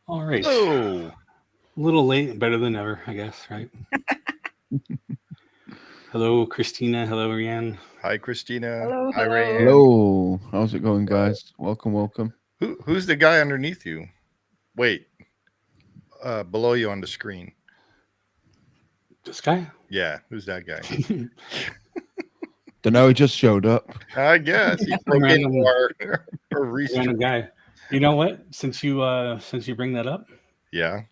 All right. Oh, A little late, better than ever, I guess, right? Hello, Christina. Hello, Rianne. hi, Christina. Hello, Hi, hello. Rayanne. Hello, how's it going, guys? Welcome, welcome. Who's the guy underneath you? Wait, below you on the screen. This guy? Yeah, who's that guy? Don't know, he just showed up. I guess he Some broke into random, our random restream. guy. You know what? Since you bring that up, Yeah.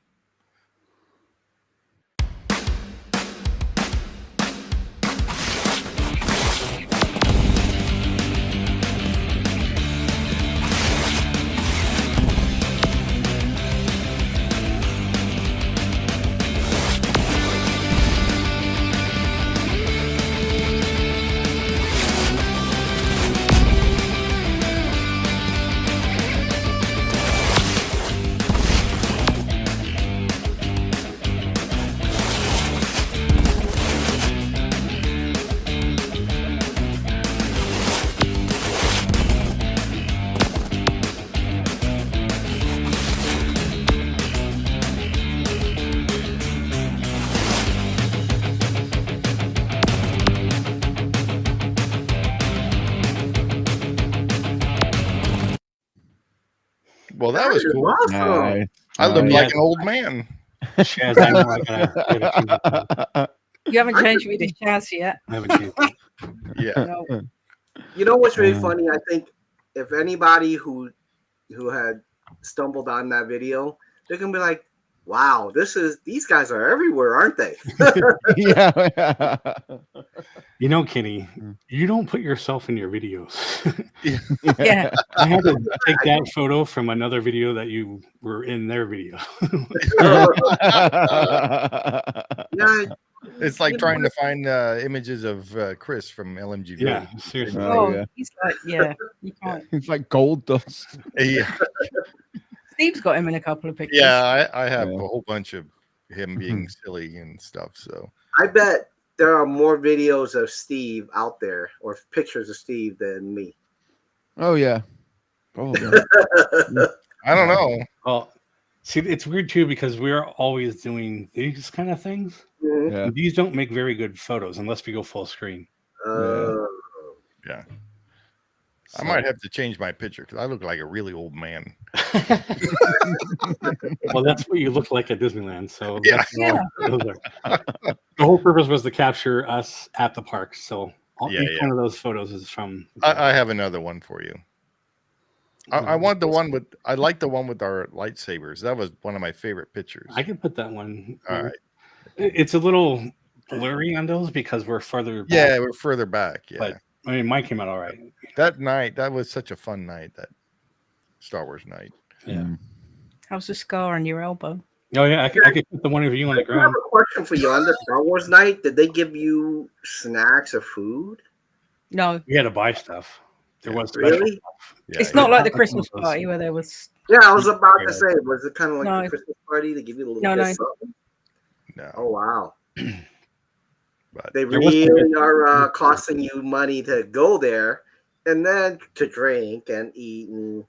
Well, that was cool. Awesome. Nice. I look Yeah. like an old man. Shaz, I know I gotta change it. You haven't changed me to Shaz yet. I haven't changed it. Yeah. No. You know what's really funny? I think if anybody who had stumbled on that video, they're gonna be like, "Wow, these guys are everywhere, aren't they?" Yeah. You know, Kenny, you don't put yourself in your videos. Yeah. I had to take that photo from another video that you were in their video. Yeah, It's like trying to find images of Chris from LMGV. Yeah, seriously. Oh, yeah. he's like, yeah, you can't. It's like gold dust. Yeah. Steve's got him in a couple of pictures. Yeah, I have Yeah. a whole bunch of him being silly and stuff. So I bet there are more videos of Steve out there or pictures of Steve than me. Oh yeah. Probably. I don't know. Well, see, it's weird too because we're always doing these kind of things. Mhm. Yeah. These don't make very good photos unless we go full screen. Uh, Yeah. I So- might have to change my picture because I look like a really old man. Well, that's what you look like at Disneyland. So Yeah. that's all those are. The whole purpose was to capture us at the park. So Yeah, each yeah. one of those photos is from. I have another one for you. I want the one with. I like the one with our lightsabers. That was one of my favorite pictures. I can put that one. All right. It's a little blurry on those because we're further back. Yeah, we're further back. Yeah, But I mean, mine came out all right. that night that was such a fun night. That Star Wars night. Yeah. How's the scar on your elbow? Oh yeah, I could put the one of you on the I have ground. a question for you. On the Star Wars night, did they give you snacks or food? No, We had to buy stuff. There was special Really? stuff. Yeah, it's not yeah. like the Christmas party where there was. Yeah, I was about Yeah. to say, was it kind of like No. the Christmas party? They give you a little No, bit no. of something? No, Oh wow. but They There was really some- are costing you money to go there and then to drink and eat and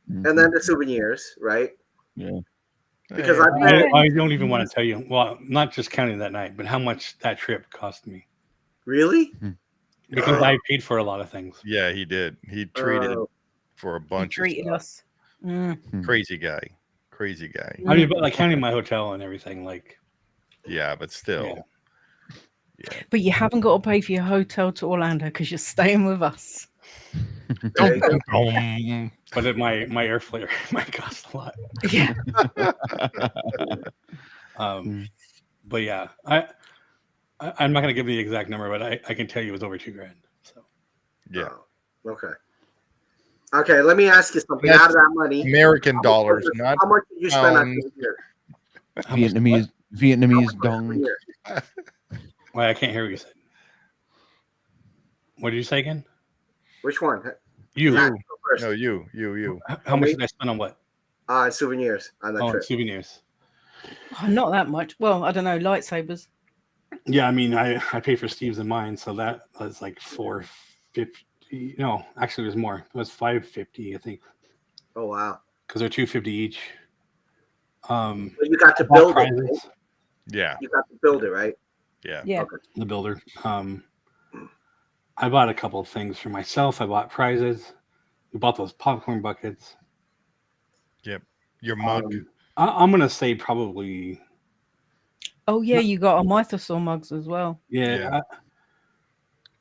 then the souvenirs, right? Yeah. Because Hey, I bet I don't even want to tell you. Well, not just counting that night, but how much that trip cost me really because I paid for a lot of things. yeah, he did. He treated Oh. for a He bunch of treated stuff. us. Mm. Crazy guy. Crazy guy. I mean, but like counting my hotel and everything, like Yeah, but still. But you haven't got to pay for your hotel to Orlando because you're staying with us. There you go. but my airfare might cost a lot. Yeah. But yeah, I'm not gonna give the exact number, but I can tell you it was over $2,000. So Yeah. Oh, okay. Okay, let me ask you something. That's Out of that money, American dollars, not how much did you spend on pounds. the year? how much- Vietnamese Per dong. year? Why I can't hear what you said. What did you say again? Which one? You. Zach, go first. No, you. How much did I spend on what? Souvenirs on that Oh, trip. souvenirs. Oh, not that much. Well, I don't know. Lightsabers. Yeah, I mean, I paid for Steve's and mine, so that was like $450. No, actually, it was more. It was $550, I think, Oh wow. because they're $250 each. But you got to I bought build it. prizes, Right? Yeah. You got to build it, right? Yeah. Yeah. Okay. the builder. I bought a couple of things for myself. I bought prizes. We bought those popcorn buckets. Yep. Your mug. I'm gonna say probably Oh yeah, you got our Mythosaur mugs as well. yeah,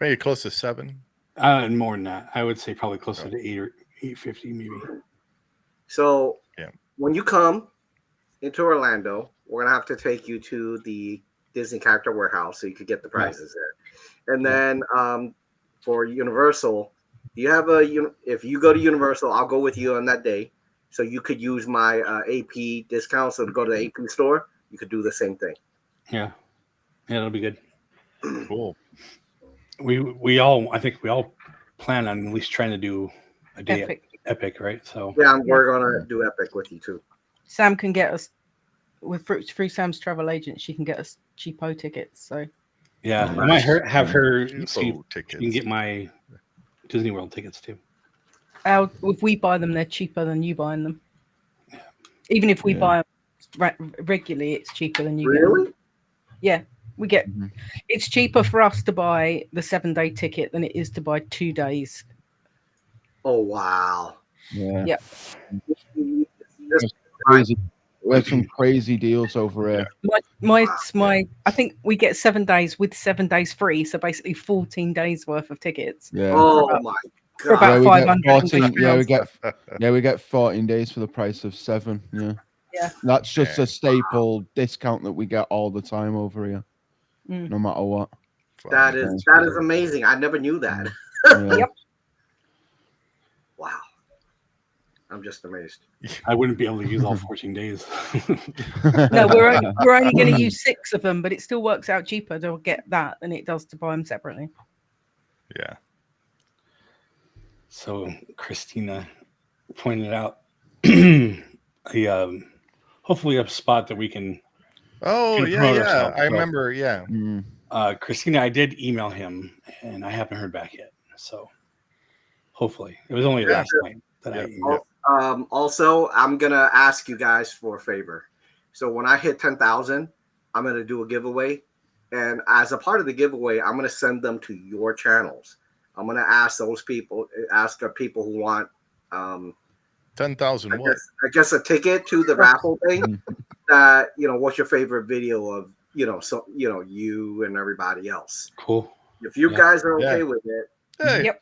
Maybe close to 7. and more than that. I would say probably closer to 8 or 850 maybe. So Yeah. when you come into Orlando, we're gonna have to take you to the Disney Character Warehouse so you could get the prizes there. And then for Universal, do you have if you go to Universal, I'll go with you on that day. So you could use my AP discount. So to go to the AP store, you could do the same thing. Yeah, it'll be good. Cool. I think we all plan on at least trying to do a day Epic. at Epic, right? So Yeah, we're gonna do Epic with you too. Sam can get us through Sam's travel agent. She can get us cheapo tickets. So yeah, I Nice. might have her see Cheapo if she can tickets. get my Disney World tickets too. if we buy them, they're cheaper than you buying them. Even if we buy them regularly, it's cheaper than you. Really? Yeah, we get. Mhm. It's cheaper for us to buy the 7-day ticket than it is to buy 2 days. Oh wow! Yeah. Yep. Crazy. We had some crazy deals over here. My I think we get 7 days with 7 days free, so basically 14 days worth of tickets. Yeah. Oh my For god! about we get 500. we get 14 days for the price of 7. Yeah. Yeah. That's just a staple discount that we get all the time over here, no matter what. That is amazing. I never knew that. Yeah. Yep. Wow. I'm just amazed. I wouldn't be able to use all 14 days. No, we're only going to use 6 of them, but it still works out cheaper to get that than it does to buy them separately. Yeah. So Christina pointed out hopefully a spot that we can. Oh, Can yeah, promote yeah. ourselves, I so- remember, yeah. Christina, I did email him, and I haven't heard back yet. So hopefully, it was only last night that I emailed. Also, I'm gonna ask you guys for a favor. So when I hit 10,000, I'm gonna do a giveaway, and as a part of the giveaway, I'm gonna send them to your channels. I'm gonna ask the people who want 10,000 what? I guess a ticket to the raffle thing. That what's your favorite video of you and everybody else. Cool. If you guys are okay with it. Hey. Yep.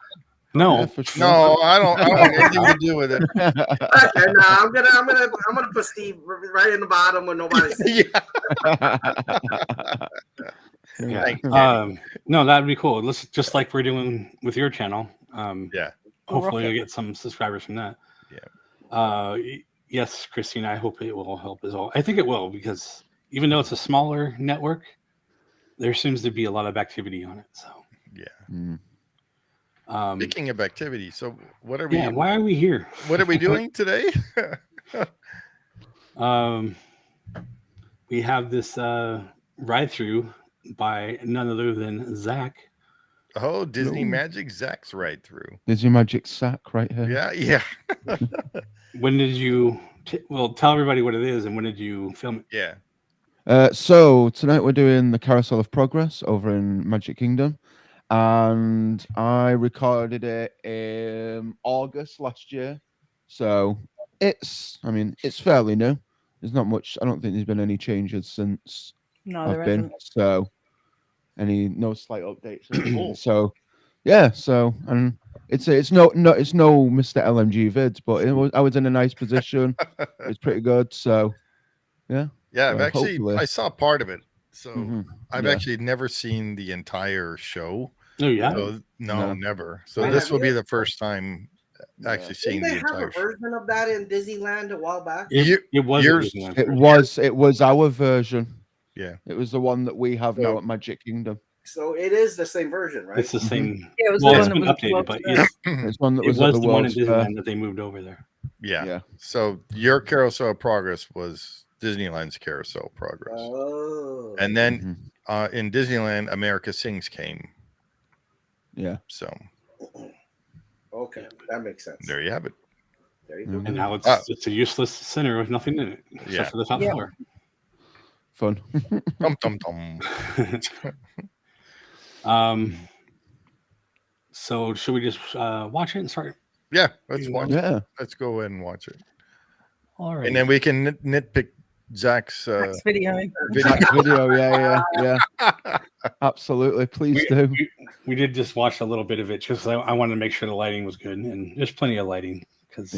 No, Yeah, for sure. No, I don't want anything to do with it. Okay, no, I'm gonna put Steve right in the bottom when nobody's Yeah. yeah. Thank you. No, that'd be cool. Let's just like we're doing with your channel. Yeah. Hopefully, we'll get some subscribers from that. Yeah. Yes, Christina, I hope it will help as well. I think it will, because even though it's a smaller network, there seems to be a lot of activity on it. So Yeah. Speaking of activity, so what are we? Yeah, why are we here? What are we doing today? We have this ride through by none other than Zach. Oh, Disney No. Magic Zach's right through. Disney Magic sack right here. Yeah, yeah, When did you? Tell everybody what it is and when did you film it? yeah. So tonight we're doing the Carousel of Progress over in Magic Kingdom, and I recorded it in August last year. So it's fairly new. There's not much. I don't think there's been any changes since No, I've there been. isn't. So no slight updates. Cool. So yeah. So and it's no Mr. LMG vids, but I was in a nice position. It's pretty good. So yeah. Yeah, I've hopefully. I saw part of it. So I've Yeah. actually never seen the entire show. Oh yeah. So, no, No. never. So Wait, this have will you- be the first time actually seeing Didn't the they have entire a show. version of that in Disneyland a while back? It was. yours- It was our version. Yeah. It was the one that we have So- now at Magic Kingdom. So it is the same version, right? It's the same. Yeah, it was Well, the it's one been that was updated, but It's one that it was was at the the one in World's Fair. Disneyland that they moved over there. Yeah. Yeah. So your Carousel of Progress was Disneyland's Carousel of Progress. Oh. And then in Disneyland, America Sings came. Yeah. So Okay, that makes sense. there you have it. There you go. And now it's a useless center with nothing in it except for the top floor. Fun. So should we just watch it and start? Yeah, let's watch it. Yeah. Let's go ahead and watch it. All right. And then we can nitpick Zach's video. Zach's video, yeah. Absolutely. Please do. We did just watch a little bit of it just I wanted to make sure the lighting was good, and there's plenty of lighting because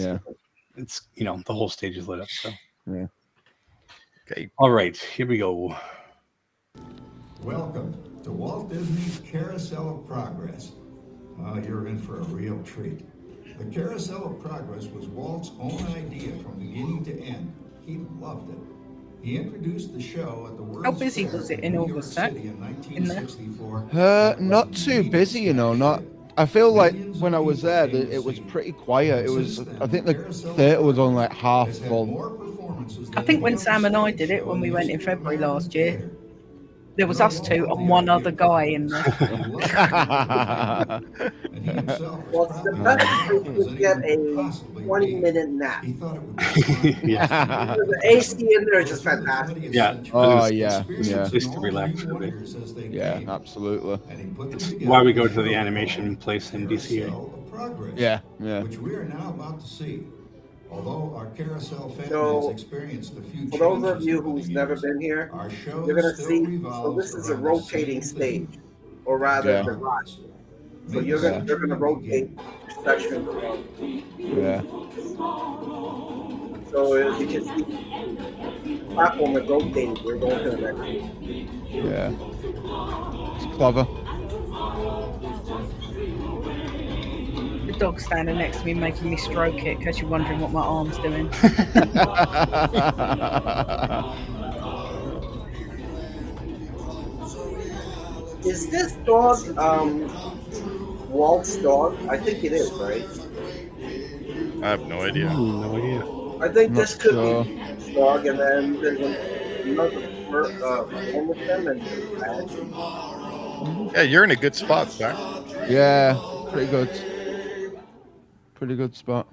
it's the whole stage is lit up. So yeah. Okay. All right, here we go. Welcome to Walt Disney's Carousel of Progress. You're in for a real treat. The Carousel of Progress was Walt's own idea from beginning to end. He loved it. He introduced the show at the World's How busy was it in New York August, Zach? City in 1964. Not too busy, Not. I feel like when I was there, it was pretty quiet. It was. I think the theater was on like half full. I think when Sam and I did it when we went in February last year, there was us two and one other guy in there. Well, it's the best to get a 20-minute nap. Yeah. The AC in there is just fantastic. Yeah. Oh yeah. Just to relax a bit. Yeah, absolutely. It's why we go to the animation place in DC. Yeah. Which we are now about to see. Although our Carousel family So, has experienced a few for those of changes you over who's the never years, been here, our show you're gonna still see. So revolves this is a around the rotating same stage, theme. or rather Yeah. the ride. So Maybe you're Zach gonna should rotate begin. sections. Yeah. So as you can see, the platform is rotating. We're going to the next one. Yeah. It's clever. The dog's standing next to me making me stroke it because you're wondering what my arm's doing. Is this dog Walt's dog? I think it is, right? I have no idea. No idea. I think Not this could sure. be his dog, and then there's another one with them, and Yeah, you're in a good spot, Zach. Yeah. Pretty good. Pretty good spot.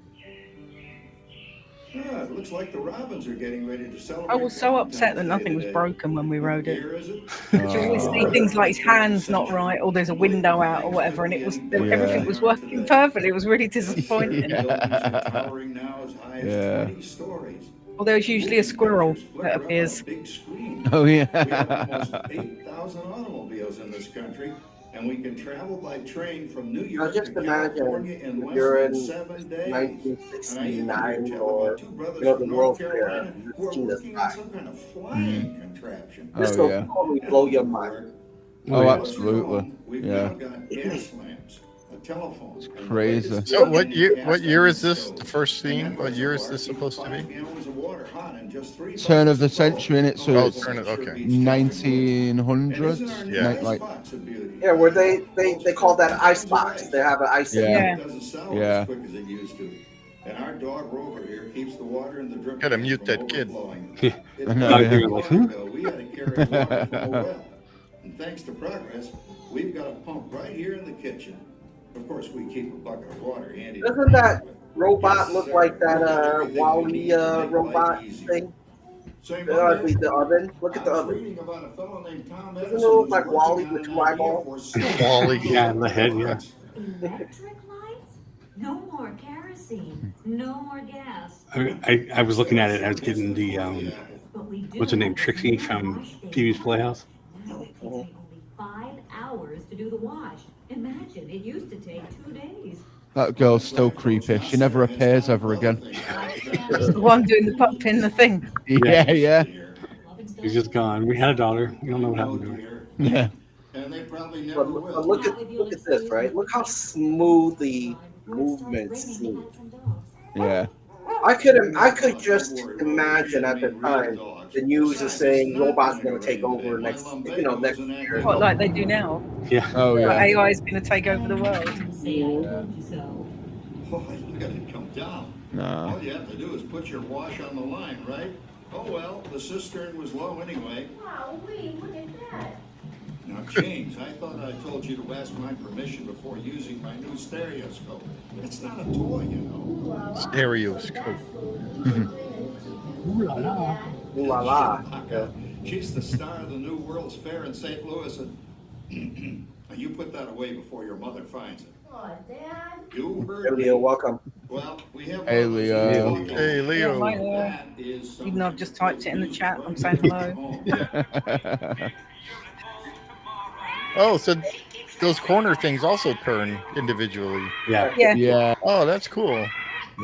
Yeah, it looks like the Robins are getting ready to celebrate. I was so upset that nothing was broken when we rode it. Here, is it? You always see things like his hand's not right, or there's a window out, or whatever, and everything was working perfect. It was really disappointing. Towering now as high as Yeah. 20 stories. Well, there's usually a squirrel that appears. Big screen. Oh We have yeah. almost 8,000 automobiles in this country, and we can travel by train from New now York just to imagine California in if less you're than in 7 days. 1969 or the World Fair, and you're We're seeing this working guy. on some kind of flying contraption. This Oh will yeah. totally blow your mind. Oh, yeah. absolutely. We've Yeah. now got gas lamps, a telephone. It's crazy. So what year is this? The first scene? What year is this supposed to be? Turn of the century in it, so Oh, it's turn it. Okay. 1900s. Yeah. Like Yeah, where they call that ice box. They have an ice. Yeah. Yeah. And our dog Rover here keeps the water in the drip. Gotta mute that kid. I know, yeah. Like, hmm? We had to carry water from a well. And thanks to Progress, we've got a pump right here in the kitchen. Of course, we keep a bucket of water handy. Doesn't that robot look like that Wally robot thing? The oven. Look at the oven. Doesn't it look like Wally with two eyeballs? Wally. Yeah, the head, yeah. Electric lights? No more kerosene. No more gas. I was looking at it. I was getting the But we do what's her name, have to Trixie do the from wash daily. Pee Wee's Playhouse. Now it can take only 5 hours to do the wash. Imagine, it used to take 2 days. that girl's still creepy. She never appears ever again. The one doing the pup in the thing. Yeah. She's just gone. We had a daughter. We don't know what happened to her. Yeah. And they probably never But will. look at this, right? Look how smooth the movement seems. Yeah. I could just imagine at the time the news is saying robots are going to take over next year. What, like they do now? Yeah. Oh Like yeah. AI is going to take over the world. Say, I told you so. Boy, look at it come down. No. All you have to do is put your wash on the line, right? Oh well, the cistern was low anyway. Wow, look at that. Now, James, I thought I told you to ask my permission before using my new stereoscope. It's not a toy, you know. Stereoscope. Ooh la la. Ooh la la. Chewbacca. She's the star of the new World's Fair in St. Louis, and you put that away before your mother finds it. Oh, Dad. You Hey, heard Leo, me. welcome. Well, we have Hey, one of those Leo. talking- Hey, Leo. Hi there. That is Even though I've just typed it in the chat, I'm saying something hello. Oh, so those corner things also turn individually. Yeah. Yeah, Yeah, Oh, that's cool.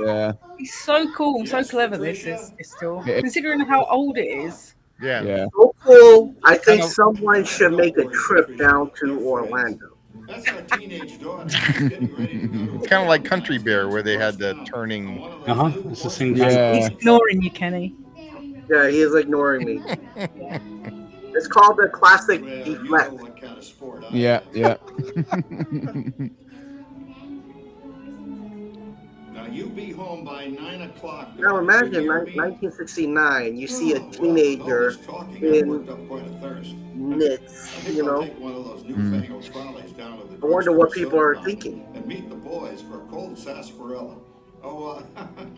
yeah, he's so cool and so Yes, clever. This Patricia. is still Yeah. considering how old it is. Yeah. yeah. So cool. I think Kinda- someone should Don't make a worry, trip Patricia. down to They're Orlando. That's our teenage daughter. She's getting ready to go to It's kind of like a Country Bear, where they had the on turning. one of those Uh-huh. new It's the same horse- thing. He's Yeah. ignoring you, Kenny. Yeah, he is ignoring me. Yeah. It's called the classic Well, you know deflect. what kind of sport I Yeah, am. yeah. Now you be home by 9 o'clock. Now imagine You hear me? 1969, you see a Oh, well, with teenager all this talking, I in worked up quite a thirst. knits, I think you I'll know. take one of those newfangled trolleys down to the I wonder what drugstore people are soda fountain thinking. And meet the boys for a cold sarsaparilla. Oh,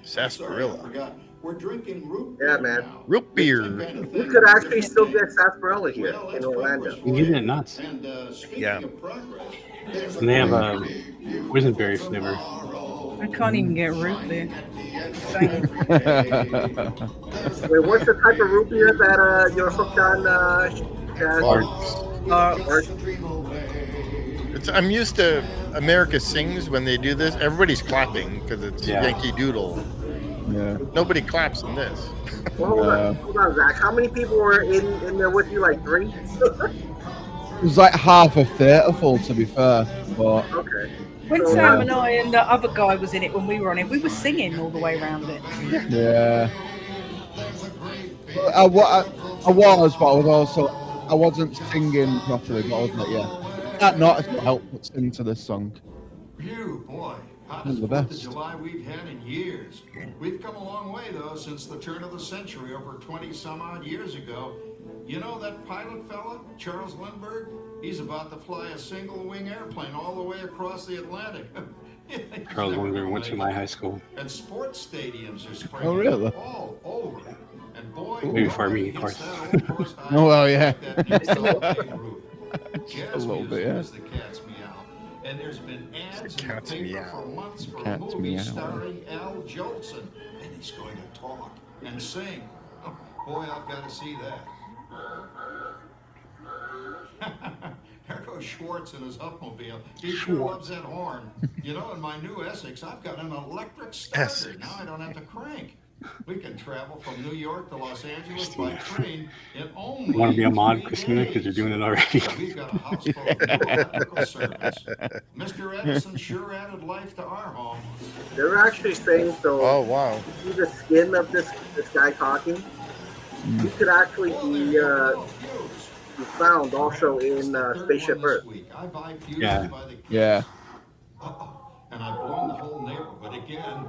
Sarsaparilla. sorry, I forgot. We're drinking root Yeah, beer man. now. Root beer. It's that kind of You thing. could actually Different still name. get sarsaparilla here Well, in that's Orlando. progress for You're getting it nuts. And speaking Yeah. of progress, there's And they have a a boysenberry flavor. I can't even get root beer. Same. Wait, what's the type of root beer that you're hooked on? Chaz? Or- I'm used to America Sings when they do this. Everybody's clapping because it's Yeah. Yankee Doodle. Yeah. Nobody claps in this. Well, hold on, Zach. How many people were in there with you? Like 3? It was like half a theatre full, to be fair. But Okay. When So, Sam and I and the other guy was in it when we were on it, we were singing all the way around it. yeah, I was, but I wasn't singing properly. But I was like, yeah, that not help but sing to this song. Phew, boy, One hottest of the 4th of best. July we've had in years. We've come a long way, though, since the turn of the century, over 20 some odd years ago. You know that pilot fella, Charles Lindbergh? He's about to fly a single-wing airplane all the way across the Atlantic. He's Charles never Lindbergh gonna went to make my it. high school. And sports stadiums are springing Oh, really? up all over. And boy, Maybe before me, of nobody hits course. that old horse high Oh, well, yeah. like that new Babe Ruth. Just a Jazz little bit, music yeah. is the cat's meow. And there's been ads in the cat's paper meow. for months for a Cat's movie meow. starring Al Jolson. And he's going to talk and sing. Oh, boy, I've got to see that. There goes Schwartz in his Upmobile. He sure loves that horn. You know, in my new Essex, I've got an electric starter. Essex. Now I don't have to crank. We can travel from New York to Los Angeles by train in only You want to be a mod, 3 Christina? Because you're days. doing it already. We've got a house full of new electrical service. Mr. Edison sure added life to our home. They're actually saying so. Oh wow. See the skin of this guy talking. He could actually Oh, there be you go. Fuse. found also It's in the third Spaceship one this Earth. week. I buy fuses Yeah. by the case. Yeah. Uh-oh. And I've blown the whole neighborhood again.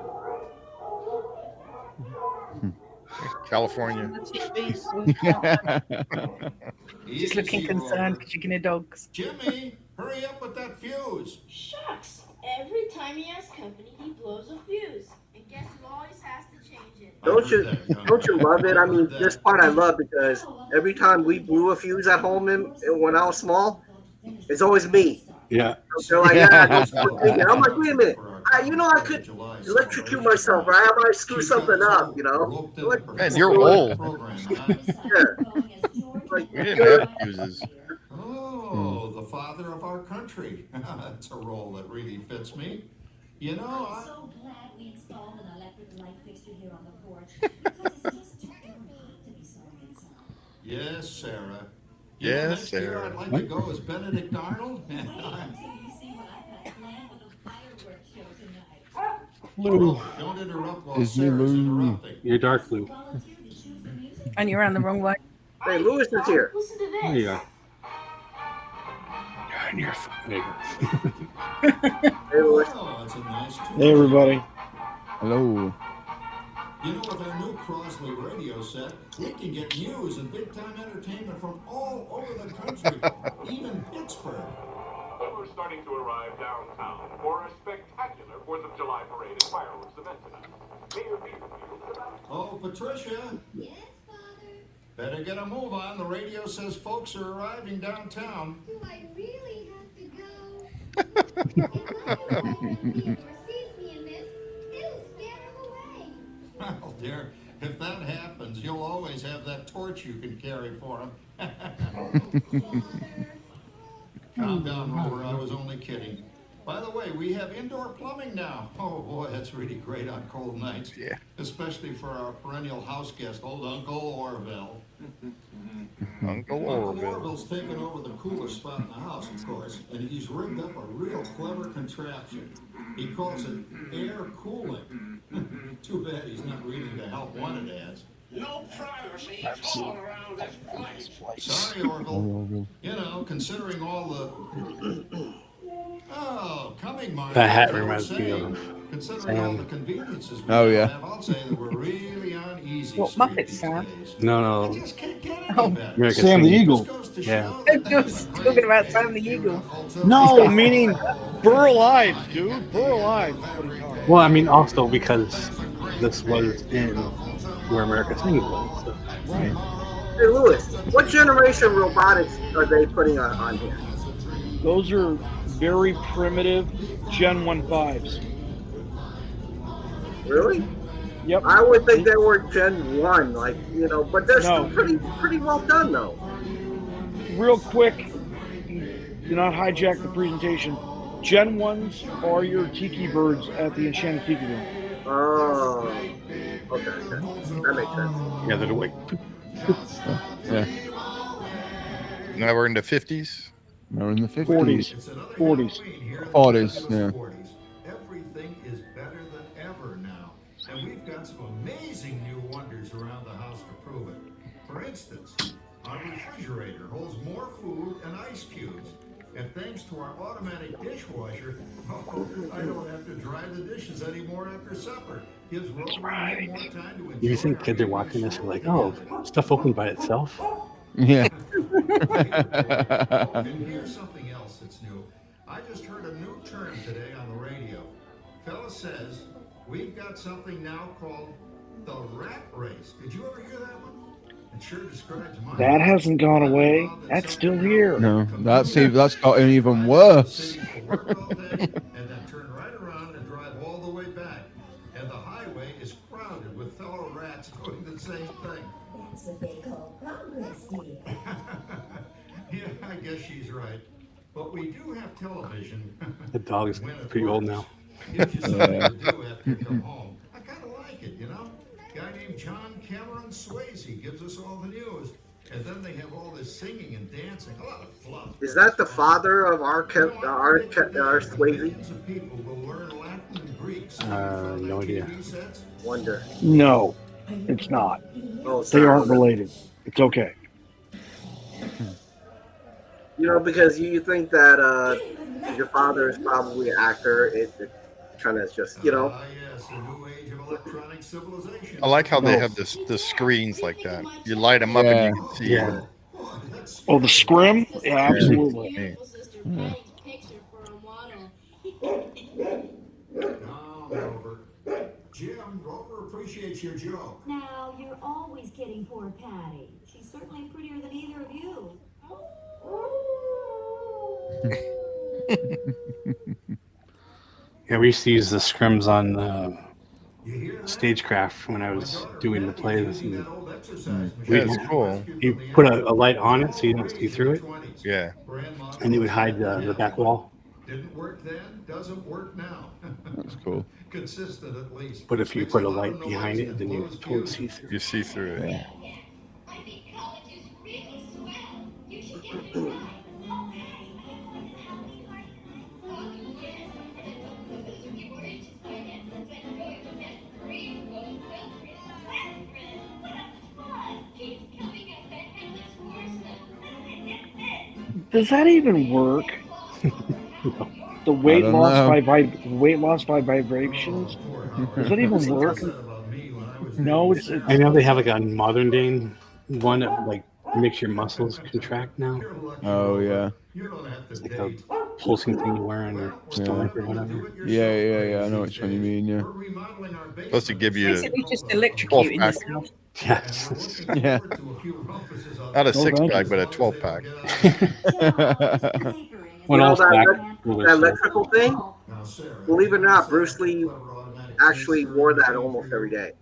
California. Easy, Just looking Rover. concerned because you can hear dogs. Jimmy, hurry up with that fuse. Shucks! Every time he has company, he blows a fuse. And guess who always has to change it? Don't you love it? I mean, this part I love because every time we blew a fuse at home when I was small, it's always me. Yeah. They're like, yeah, don't screw with me. I'm like, wait a minute. I could electrocute myself, right? I might screw something up, you know? Like, Man, you're old. yeah. Like, We didn't have fuses. Oh, the father of our country. That's a role that really fits me. You know, I'm so glad we installed an electric light fixture here on the porch because it's just too hot to be sewing inside. yes, Sarah. Yes, Next year Sarah. I'd like to go as Benedict Arnold. Wait until you see what I've got planned for the fireworks show tonight. Oh, don't interrupt while Disney Sarah's Lou. interrupting. You're dark blue. Volunteer to choose the music. And you're around the wrong way. hey, Lewis is here. Listen to this. There you go. You're in your phone. There you go. Hey, Lewis. Oh, that's a nice tune. Hey, everybody. Hello. You know, with our new Crosley radio set, we can get news and big-time entertainment from all over the country, even Pittsburgh. We're starting to arrive downtown for a spectacular 4th of July parade and fireworks event tonight. Mayor Beaverfield is about. Oh, Patricia, Yes, Father. better get a move on. The radio says folks are arriving downtown. Do I really have to go? If my Theodore sees me in this, it'll scare him away. Well, dear, if that happens, you'll always have that torch you can carry for him. Calm down, Rover. I was only kidding. By the way, we have indoor plumbing now. Oh, boy, that's really great on cold nights. Yeah. Especially for our perennial house guest, old Uncle Orville. Uncle Uncle Orville. Orville's taken over the coolest spot in the house, of course, and he's rigged up a real clever contraption. He calls it air cooling. Too bad he's not reading the help wanted ads. No privacy all around this place. Sorry, Orville. You know, considering all the... Oh, coming, Mark. That hat reminds me of Considering all Sam. the conveniences we Oh, now yeah. have, I'll say that we're really on easy What street Muppet, these Sam? days. No, I no. just can't get any Oh. better. American Sam the Singing. Eagle. Goes to Yeah. show that I was talking about Sam the Eagle. No, meaning Burl Ives, dude. Burl Ives. is what he's talking Well, I mean, also because this was in where American Singing was. So. Right. Hey, Lewis, what generation robotics are they putting on here? Those are very primitive Gen 1.5s. Really? Yep. I would think they were Gen 1, like, you know, but they're No. still pretty well done, though. Real quick, do not hijack the presentation. Gen 1s are your tiki birds at the Enchanted Tiki Room. Oh, okay. That makes sense. Yeah, they're like. Yeah. Now we're in the 50s. We're in the 50s. 40s. It's another 40s. Halloween here in the 40s, Los yeah. 40s. Everything is better than ever now. And we've got some amazing new wonders around the house to prove it. For instance, our refrigerator holds more food and ice cubes. And thanks to our automatic dishwasher, I don't have to dry the dishes anymore after supper. Gives Rover and me more time to enjoy You think our kids are favorite watching this and show like, oh, together. stuff opened by itself? Yeah. And here's something else that's new. I just heard a new term today on the radio. Fella says we've got something now called the rat race. Did you ever hear that one? It sure describes mine. That hasn't gone away. That's still here. No, that's gotten even worse. Work all day and then turn right around and drive all the way back. And the highway is crowded with fellow rats doing the same thing. That's what they call progress, dear. Yeah, I guess she's right. But we do have television. The dog is When it pretty old works. now. Gives you something to do after you come home. I kind of like it, you know? Guy named John Cameron Swayze gives us all the news. And then they have all this singing and dancing, a lot of fluff. Is that the father of our You know, I think Swayze? millions of people will learn Latin and Greek No idea. TV sets. Wonder. No, it's not. Oh, They sorry. aren't related. It's okay. You know, because you think that your father is probably an actor. It kind of just, you know. Ah, yes, a new age of electronic civilization. I like how they No. have the screens like that. You light them up and you can see Yeah. it. Oh, that's Oh, the scrim? Yeah, absolutely. Beautiful sister Patty's picture for a model. now, Rover. Jim, Rover appreciates your joke. Now, you're always kidding poor Patty. She's certainly prettier than either of you. Yeah, we used to use the scrims on You hear that? Stagecraft when I was doing the plays. And Yeah, it's cool. you put a light on it so you don't see through it, Yeah. and it would hide the back wall. Didn't work then, doesn't work now. That's cool. Consistent at least. But if you Makes put a lot light of behind noise it, and then you blows totally views. see through. You see through it. Yeah. I think college is really swell. You should give it a try. Does that even work? The weight don't loss know. by weight loss by vibrations. Does that even work? No, it's I know they have like a modern day one that like makes your muscles contract now. Oh yeah. It's like a pulsing thing you wear on your stomach or whatever. Yeah. I know which one you mean. Yeah. Supposed to give you Basically, just 12 electrocuting pack. yourself. Yes. Yeah. Not a No, 6 thank pack, you. but a 12 pack. When You know all that, back, that electrical thing? Believe it or not, Bruce Lee actually wore that almost every day.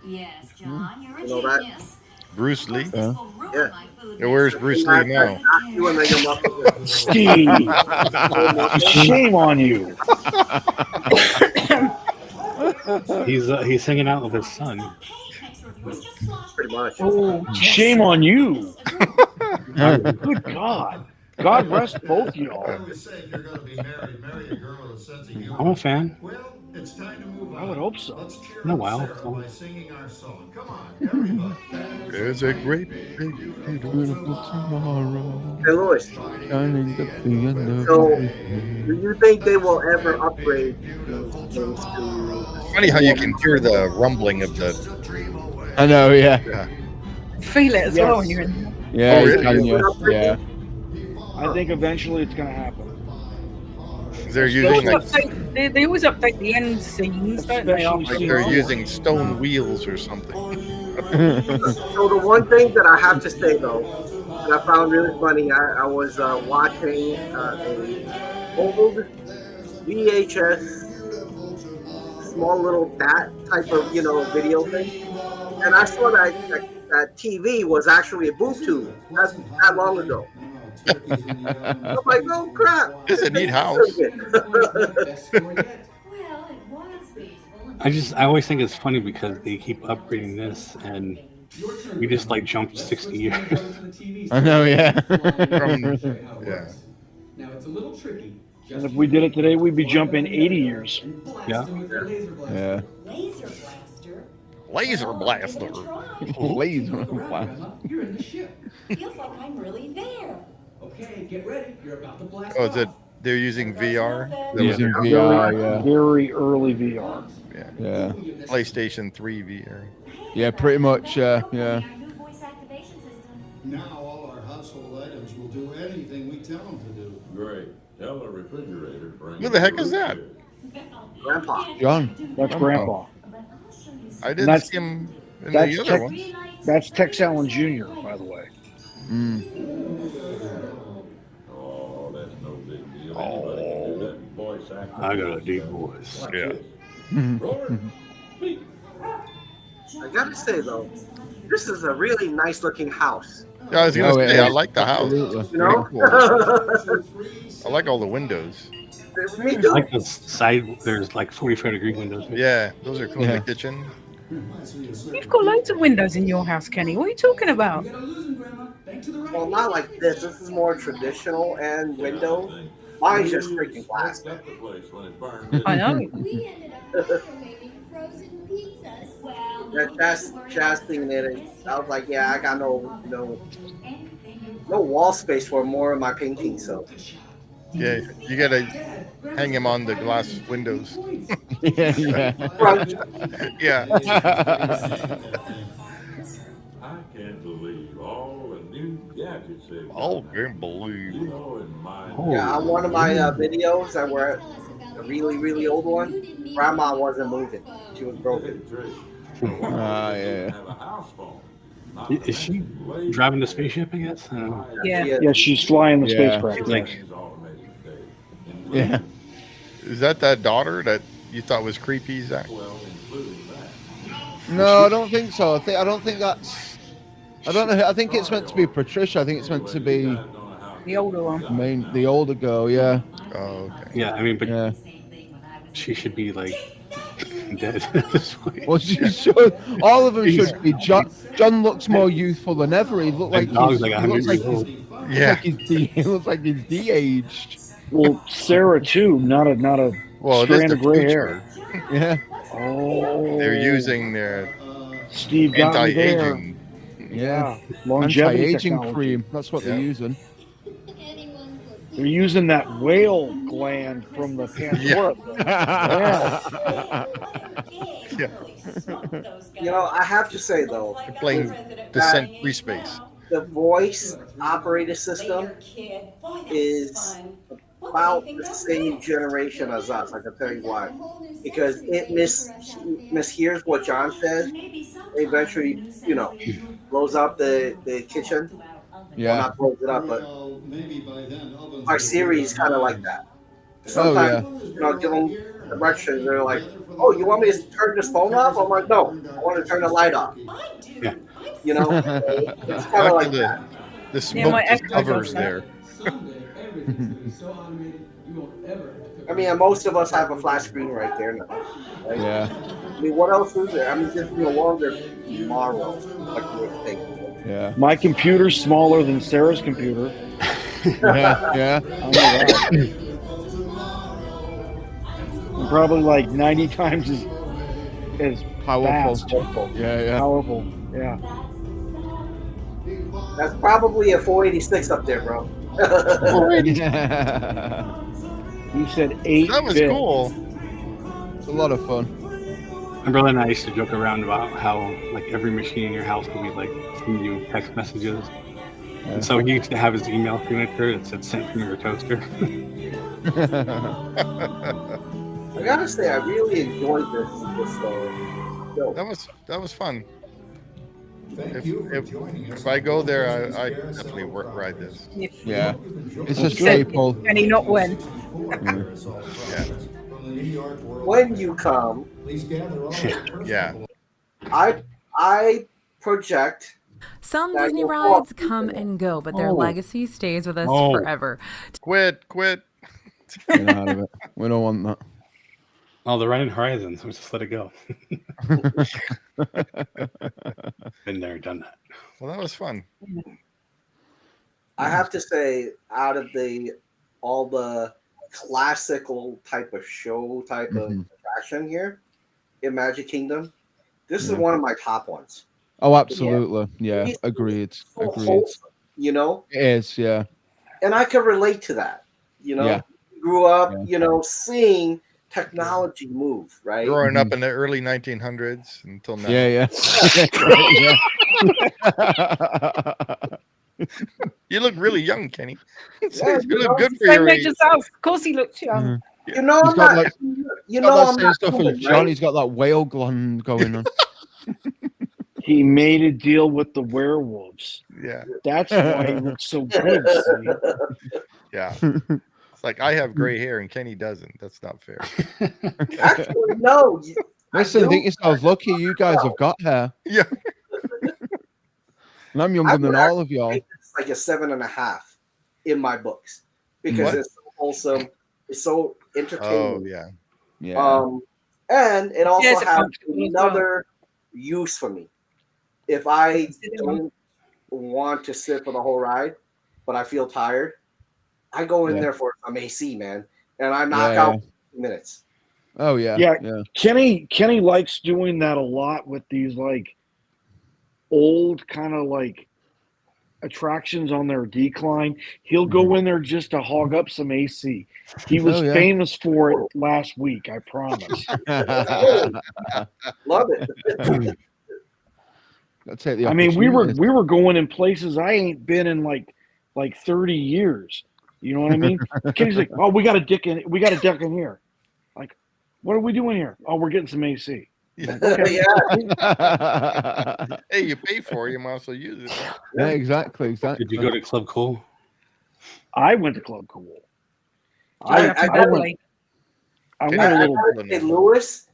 Yes, John, you're a You know that? genius. Bruce Lee. Yeah. Yeah. Where's Bruce Lee now? You and your muscles. Steve. Shame on you. he's hanging out with his son. Pretty much. Oh, Shame on you. Good God. God rest both y'all. I'm a fan. I would hope so. In a while. So. There's a great big Beautiful tomorrow. Hey, Louis. Shining at the end of So, the do you think they will ever upgrade these things to? Funny how you can hear the rumbling of the. I know. Yeah. feel it as Yes. well when you're in there. Yeah. Oh, you really? can, yeah. I think eventually it's going to happen. They're They using like, always update- they always update the end scenes, don't they? Especially after- like they're using stone wheels or something. So the one thing that I have to say though, that I found really funny, I was watching a old VHS, small little that type of video thing, and I saw that TV was actually a boob tube. That's that long ago. I'm like, oh crap! It's a neat house. I always think it's funny because they keep upgrading this and we just like jumped 60 years. I know, yeah. Yeah. Now it's a little tricky. And if we did it today, we'd be jumping 80 years. Yeah. Yeah. Laser blaster. Laser blaster. You're in the ship. Feels like I'm really there. Okay, get ready. You're about to blast Oh, is it? off. They're using VR. Using VR, yeah. Very early VR. Yeah. PlayStation 3 VR. Yeah, pretty much, yeah. Our new voice activation system. Now all our household items will do anything we tell them to do. Great. Tell the refrigerator. Who the heck is that? Grandpa. John. That's Grandpa. I didn't That's- see him in that's the other tech- ones. That's Tex Allen Jr., by the way. Mm. Oh, that's no big deal. Anybody can do that voice acting. I got a deep voice. Yeah. Roar. Speak. I gotta say though, this is a really nice looking house. Yeah, I was gonna Oh, say yeah. I like the house. Absolutely. You know? I like all the windows. Me I too. like the side, there's like 45-degree windows. Yeah, those are cool in Yeah. the kitchen. You've got loads of windows in your house, Kenny. What are you talking about? You gotta lose him, Grandma. Back to the right. Well, not like this. This is more traditional and windows. Mine's just freaking glass. Up the place when it burns. I know. We ended up microwaving frozen pizzas. Well, That's seen it. And I was like, yeah, I got no wall space for more of my paintings. So Yeah, you gotta hang him on the glass windows. Yeah, yeah. Right. Yeah. I can't believe all the new gadgets they've got. All can't believe. You know, in my Yeah, on one of my videos that were a really, really old one, Grandma wasn't moving. She was broken. Ah, yeah. Have a house phone. Is she driving the spaceship, I guess? I don't know. Yeah. Yeah, she's flying the Yeah. spacecraft. Like, Yeah. Is that daughter that you thought was creepy, Zach? Well, including that. No, I don't think so. I don't think that's. I don't know. I think it's meant to be Patricia. I think it's meant to be The older one. the older girl. Yeah. Oh, okay. yeah, I mean, but Yeah. she should be like dead at this point. Well, she should. All of them should be. John looks more youthful than ever. He looks like That dog's he's, like he 100 looks like years old. Yeah. he looks like he's de-aged. Well, Sarah too. Not a Well, it is strand the of gray future. hair. Yeah. Oh, They're using their Steve got me there. anti-aging. Yeah. Longevity Anti-aging technology. cream. That's what Yeah. they're using. They're using that whale gland from the Pandora. thing. You know, I have to say though, You're playing Descent Free Space. the voice operating system is about the same generation as us. I can tell you why, because it mishears what John says. Eventually, you know, blows up the kitchen. Well, not blows it up, but our series kind of like that. Oh Sometimes, yeah. you know, give them directions. They're like, "Oh, you want me to turn this phone off?" I'm like, "No, I want to turn the light off." Yeah. You know, it's kind of like that. The smoke just hovers there. Someday, everything's gonna be so automated, you won't ever have to cook. I mean, and most of us have a flat screen right there now. Right? Yeah. I mean, what else is there? I mean, just no longer tomorrow, like you would think. Yeah. My computer's smaller than Sarah's computer. Yeah. Yeah. Oh my God. I'm probably like 90 times as Powerful. fast. Yeah, yeah. Powerful. Yeah. That's probably a 486 up there, bro. You said 8. That was bit. cool. It's a lot of fun. My brother and I used to joke around about how like every machine in your house would be like sending you text messages. Yeah. And so he used to have his email signature that said "sent from your toaster." I gotta say, I really enjoyed this show. That was fun. Thank you for joining us. If I go there, I definitely ride this. Yeah. It's a staple. And he not when. Yeah. When you come, Please gather all Yeah. I project. Some that Disney you'll rides walk come through and go, but their Oh. legacy stays with us Oh. forever. Quit. Get out of it. We don't want that. Oh, they're running Horizons. Let's just let it go. Been there, done that. Well, that was fun. I have to say, out of all the classical type of show type of attraction here in Magic Kingdom, this is one of my top ones. Oh, absolutely. Yeah. It's Agreed. so Agreed. wholesome, you know, It is. Yeah. and I can relate to that. You know, Yeah. grew up, Yeah. you know, seeing technology move, right? Growing up in the early 1900s until now. Yeah. Yeah. You look really young, Kenny. Yeah, You look good for Same your age age. as us. Of course he looks young. You know, He's I'm got not. like- you He's know, got I'm that same not stuff human, as John. right? He's got that whale gland going on. He made a deal with the werewolves. Yeah. That's why he looks so good. See? Yeah. It's like I have gray hair and Kenny doesn't. That's not fair. Actually, no. Listen, think yourself lucky. You guys have got hair. Yeah. And I'm younger than all of y'all. It's like a 7.5 in my books because What? it's so wholesome. It's so entertaining. Oh yeah. Yeah. And it also Yeah, it's a has comfortable as well. another use for me. If I don't want to sit for the whole ride, but I feel tired, I go in Yeah. there for some AC, man, and I knock Yeah, out yeah. minutes. Oh yeah. Yeah. Yeah. Kenny likes doing that a lot with these like old kind of like attractions on their decline. He'll go in there just to hog up some AC. He was Oh, yeah. famous for it last week, I promise. Love it. Let's take the I mean, we opportunities. were going in places I ain't been in like 30 years. You know what I mean? Kenny's like, "Oh, we got a deck in here." Like, what are we doing here? Oh, we're getting some AC. Like, okay. Hey, you pay for it, you might as well use it. Yeah, exactly. Did you go to Club Cool? I went to Club Cool. I I gotta- went a I little. gotta say, Lewis,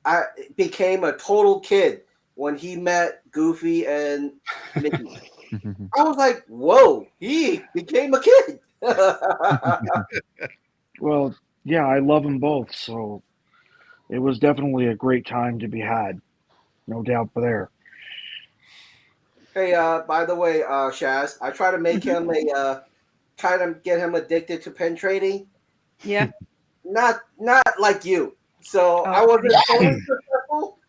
I became a total kid when he met Goofy and Mickey. I was like, "Whoa, he became a kid." Well, yeah, I love them both, so it was definitely a great time to be had, no doubt there. Hey, by the way, Shaz, I try to make him kind of get him addicted to pen trading. Yeah. Not like you. So I wasn't so successful,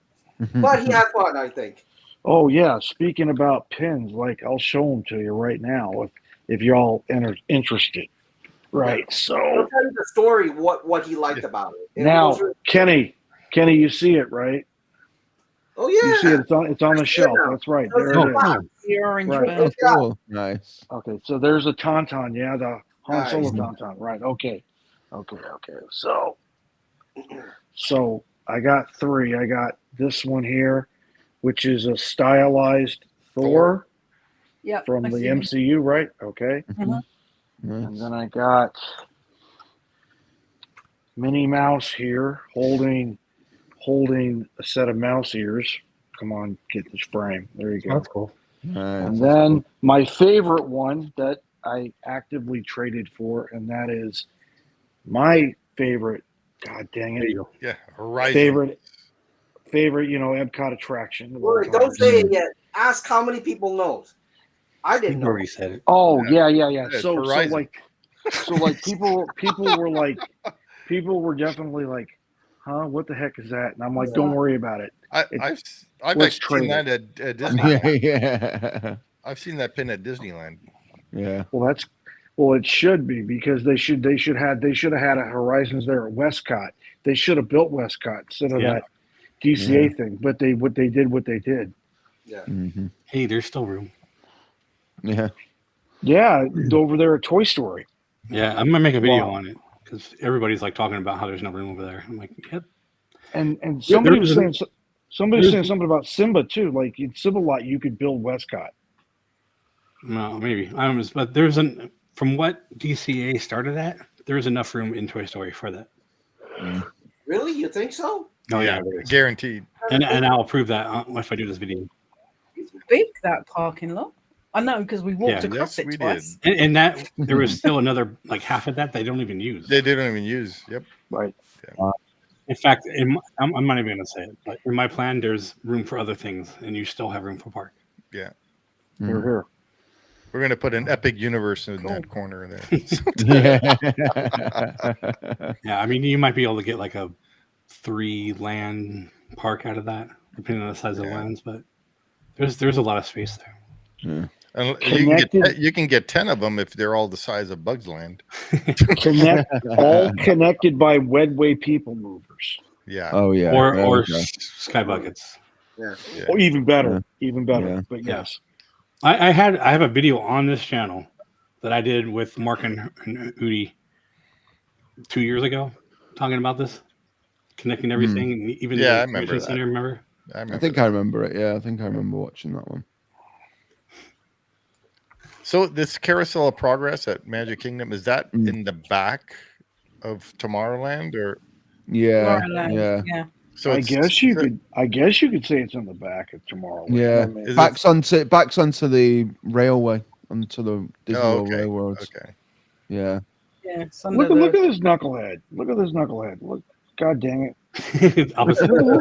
but he had fun, I think. Oh yeah, speaking about pins, like I'll show them to you right now if you're all interested. Right. I'll So tell you the story what he liked about it. And it now, was really- Kenny, Kenny, you see it, right? Oh You see yeah. it. It's on the shelf. That's right. There Oh, it is. cool. The orange Right. bird. Oh, cool. Nice. Okay, so there's a Tauntaun. Yeah, the Han Solo Nice. Tauntaun. Right. Okay. So I got 3. I got this one here, which is a stylized Thor Yep. from I the see him. MCU, right? Okay. Mhm. And then I got Minnie Mouse here holding a set of mouse ears. Come on, get this frame. There you go. That's cool. Nice. And then my favorite one that I actively traded for, and that is my favorite. God dang There it! you go. Yeah, Horizon. Favorite, Epcot attraction. of all Well, time. don't say it yet. Ask how many people knows. I didn't You've know. already said it. Oh yeah. It's So Horizon. like people were like, people were definitely like, huh? What the heck is that? And I'm like, don't worry about it. I've Let's actually seen trade that it. at Disneyland. Yeah. I've seen that pin at Disneyland. Yeah. Well, it should be because they should have had a Horizons there at Westcott. They should have built Westcott instead of that DCA thing. But they did. Yeah. Mm-hmm. Hey, there's still room. Yeah. Yeah, over there at Toy Story. Yeah, I'm gonna make a video Wow. on it because everybody's like talking about how there's no room over there. I'm like, yep. And somebody was saying there's- something about Simba too. Like in Simba Lot, you could build Westcott. No, maybe I don't know, but there's from what DCA started at, there's enough room in Toy Story for that. Really? You think so? Oh Yeah, there is. guaranteed. And I'll prove that if I do this video. Big that parking lot. I know because we walked Yeah, across yes, it we twice. And that there was still another like half of that they don't even use. They don't even use. Yep. Right. In fact, I'm not even going to say it, but in my plan, there's room for other things, and you still have room for park. Yeah. Here. We're gonna put an epic universe in that corner there. Yeah, I mean, you might be able to get like a 3-land park out of that, depending on the size of the lands, but there's a lot of space there. Yeah. And Connected- you can get 10 of them if they're all the size of Bugs Land. All connected by Wedway people movers. Yeah. Oh yeah. Or There we go. sky buckets. Yeah. Or even better. Yeah. But Yeah. yes. I have a video on this channel that I did with Mark and Udi 2 years ago, talking about this, connecting everything, and even Yeah, the I remember convention that. center. Remember? I think I remember it. Yeah, I think I remember watching that one. So this Carousel of Progress at Magic Kingdom, is that in the back of Tomorrowland or? Yeah. Tomorrowland, yeah. So I guess you could say it's in the back of Tomorrowland. Yeah. I mean, Backs onto the railway, onto the Disney World okay. railroads. Okay. Yeah. Yeah. look at this knucklehead. Look at this knucklehead. Look, God dang it.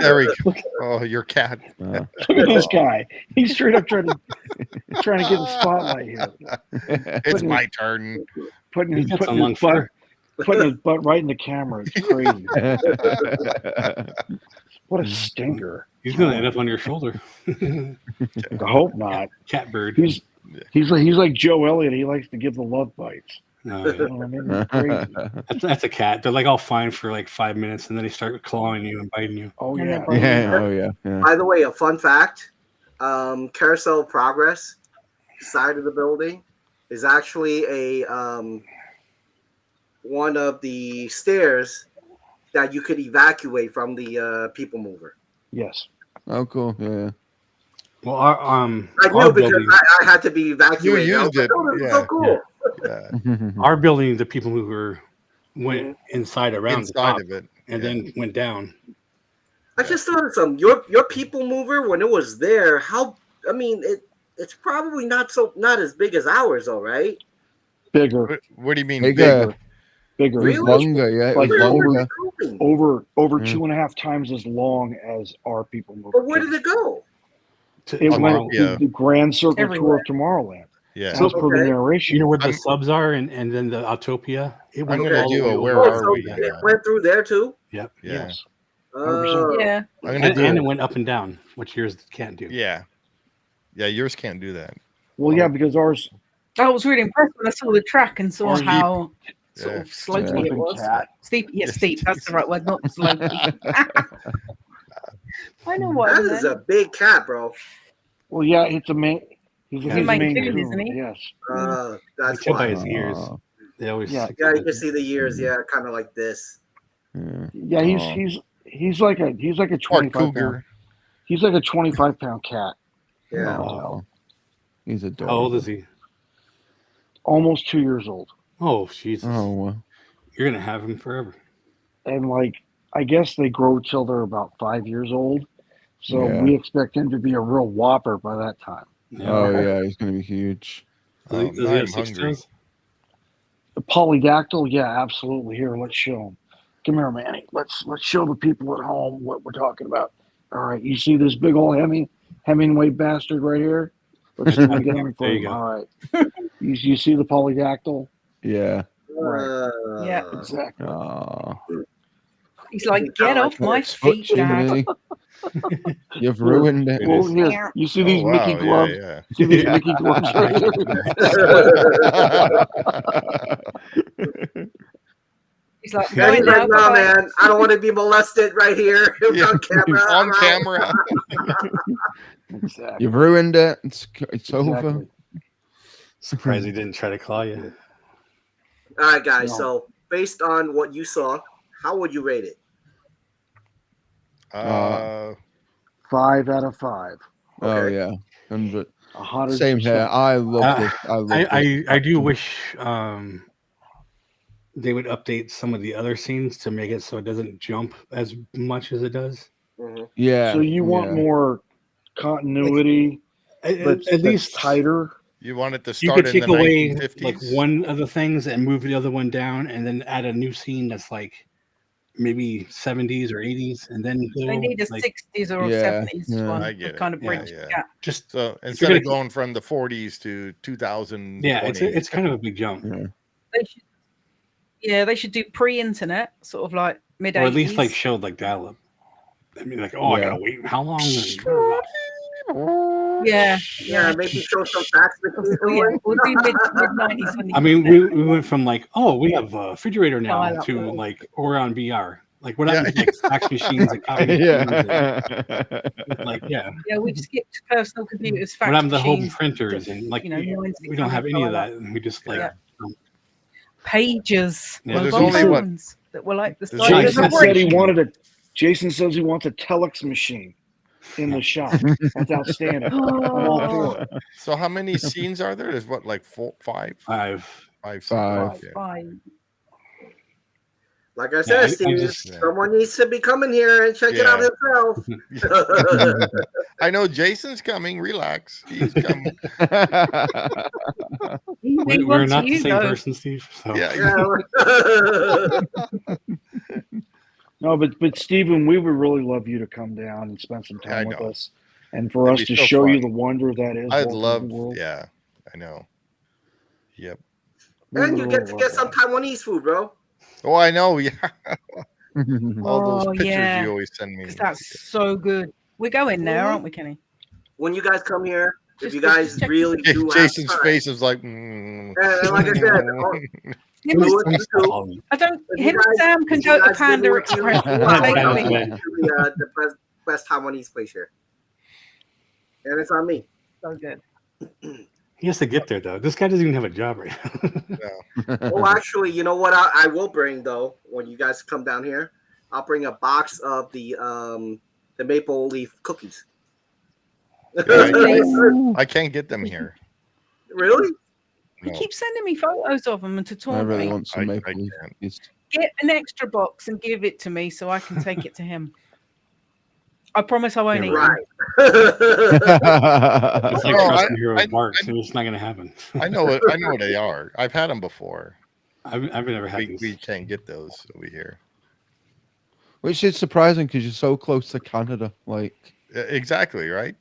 There we go. Oh, your cat. Look at this guy. He's straight up trying to get the spotlight here. It's my turn. Putting He's his got some long fur. butt right in the camera. It's crazy. What a stinker. He's gonna end up on your shoulder. I hope not. Catbird. He's like Joe Elliott. He likes to give the love bites. No, You know what I mean? It's crazy. that's a cat. They're like all fine for like 5 minutes, and then they start clawing you and biting you. Oh And yeah. they're Yeah. Oh yeah. Yeah. By the way, a fun fact: Carousel of Progress side of the building is actually a one of the stairs that you could evacuate from the people mover. Yes. Oh cool. Yeah. Well, our I knew our because building, I had to be evacuated. You I was used like, it, oh, this is yeah. so cool. our building, the people mover went inside around the Inside top, of it. and then went down. I just thought of something. Your people mover when it was there, it's probably not as big as ours, though, right? Bigger. What do you mean Bigger. Bigger. Really? Longer. Yeah. It Like was longer. over Yeah. 2.5 times as long as our people mover. But where did it go? It Tomorrow. went to the Grand Circle Everywhere. Tour of Tomorrowland. Yeah. As per the Okay. narration. You know where the subs are, and then the Autopia. It I'm went gonna all do the way a over. where Oh, are so we? it went through there too. Yep. Yeah. Yes. Oh, Yeah. I'm gonna And do it it. went up and down, which yours can't do. Yeah. Yeah, yours can't do that. Well, yeah, because ours I was really impressed when I saw the track and saw Or how sort Yeah. of slopey it Flipping was. cat. Steep, yeah, steep. That's the right word, not slopey. I know what I That is meant. a big cat, bro. Well, yeah, it's a main. He's Yeah, a he's a Maine Coon, Coon, isn't he? yes. You That's tell by why. his ears. They always Yeah. stick Yeah, you to can see the ears. Yeah, kind of like this. Yeah, he's like a Or 25 pound. cougar. He's like a 25-pound cat. Yeah. Oh, he's How adorable. old is he? Almost 2 years old. Oh, Jesus. Oh, well. You're going to have him forever. And like, I guess they grow till they're about 5 years old. So Yeah. we expect him to be a real whopper by that time. Oh, yeah, he's going to be huge. Does he Now have I'm 6 hungry. toes? The polydactyl, yeah, absolutely. Here, let's show him. Come here, Manny. Let's show the people at home what we're talking about. All right, you see this big old Hemingway bastard right here? Let's try to get him in There you frame. go. All right. You see the polydactyl? Yeah. Right. Yeah. Exactly. Oh. He's like, get off my feet, Dad. You've ruined it. Well, here, you see these Mickey wow, gloves? yeah. See these Mickey gloves right here? He's like, Yeah, right he's now, like, no, bye-bye." man, I don't want to be molested right here Yeah, on camera. on camera. Exactly. You've ruined it. It's over. Exactly. Surprised he didn't try to claw you. All right, guys. No. So based on what you saw, how would you rate it? 5 out of 5. Oh, Okay. yeah. 100. 100%. Same here. I love this. I love this. I do wish they would update some of the other scenes to make it so it doesn't jump as much as it does. Yeah. So you want more continuity, but At least tighter. You want it to you start could in take the away 1950s? like one of the things and move the other one down, and then add a new scene that's like maybe 70s or 80s, and then They go, need a like, 60s or Yeah, 70s yeah. one I to get it. kind of Yeah, bridge yeah. the gap. just So you're instead gonna of going from the 40s to 2020, yeah, it's kind of a big jump, They should do pre-internet, sort of like mid 80s. or at least like showed like dial-up. I mean, like, oh, I Yeah. gotta wait how long? Yeah, Yeah, maybe show some facts. We'll do mid 90s. I mean, we went from like, oh, we have a refrigerator now Dial-up. to like, or on VR. Like, what Yeah. happens to like fax machines and copy machines? Yeah. And, like, yeah. Yeah, we skipped personal computers, fax What happened to home machines, printers and like, you know, we don't have any of that, dial-up. and we just like. Yeah. Pages, Yeah, there's mobile only what- phones that were like the There's size of Jason a said he brick. wanted a. Jason says he wants a telex machine in the shop. That's outstanding. I'm all for it. So how many scenes are there? There's what, like 4, 5? 5. 5 scenes. Five. Yeah. Fine. Like I said, I Steve, just- someone needs to be coming here and check it out himself. I know Jason's coming. Relax. He's coming. We're not the same person, Steve. So. Yeah. No, but Stephen, we would really love you to come down and spend some time with know. us, and for It'd us be to so show you fun. the wonder that is. I'd Walt love. Disney World. Yeah, I know. Yep. We And would you really get to love get that. some Taiwanese food, bro. Oh, I know. Yeah. All Oh, those pictures yeah. you always send me. 'Cause that's so good. We're going there, aren't we, Kenny? When you guys come here, if you Just guys check- really do Jason's have time, face is like. and like I said, Him and- Louis, you too. I don't. If you Him and guys- Sam can if you go to guys Panda really want to, Express. I'll Take come me. to the best Taiwanese place here, and it's on me. So good. He has to get there though. This guy doesn't even have a job right now. Oh, actually, you know what? I will bring though when you guys come down here. I'll bring a box of the maple leaf cookies. I can't get them here. Really? He No, keeps sending me photos of them and to I taunt really me. want some I maple leaf can't. cookies. Get an extra box and give it to me so I can take it to him. I promise I won't eat them. Right. It's like No, trusting hero I- barks, and it's not going to happen. I know it. I know what they are. I've had them before. I've never had We, these. we can't get those over here. Which is surprising because you're so close to Canada. Like, Exactly right.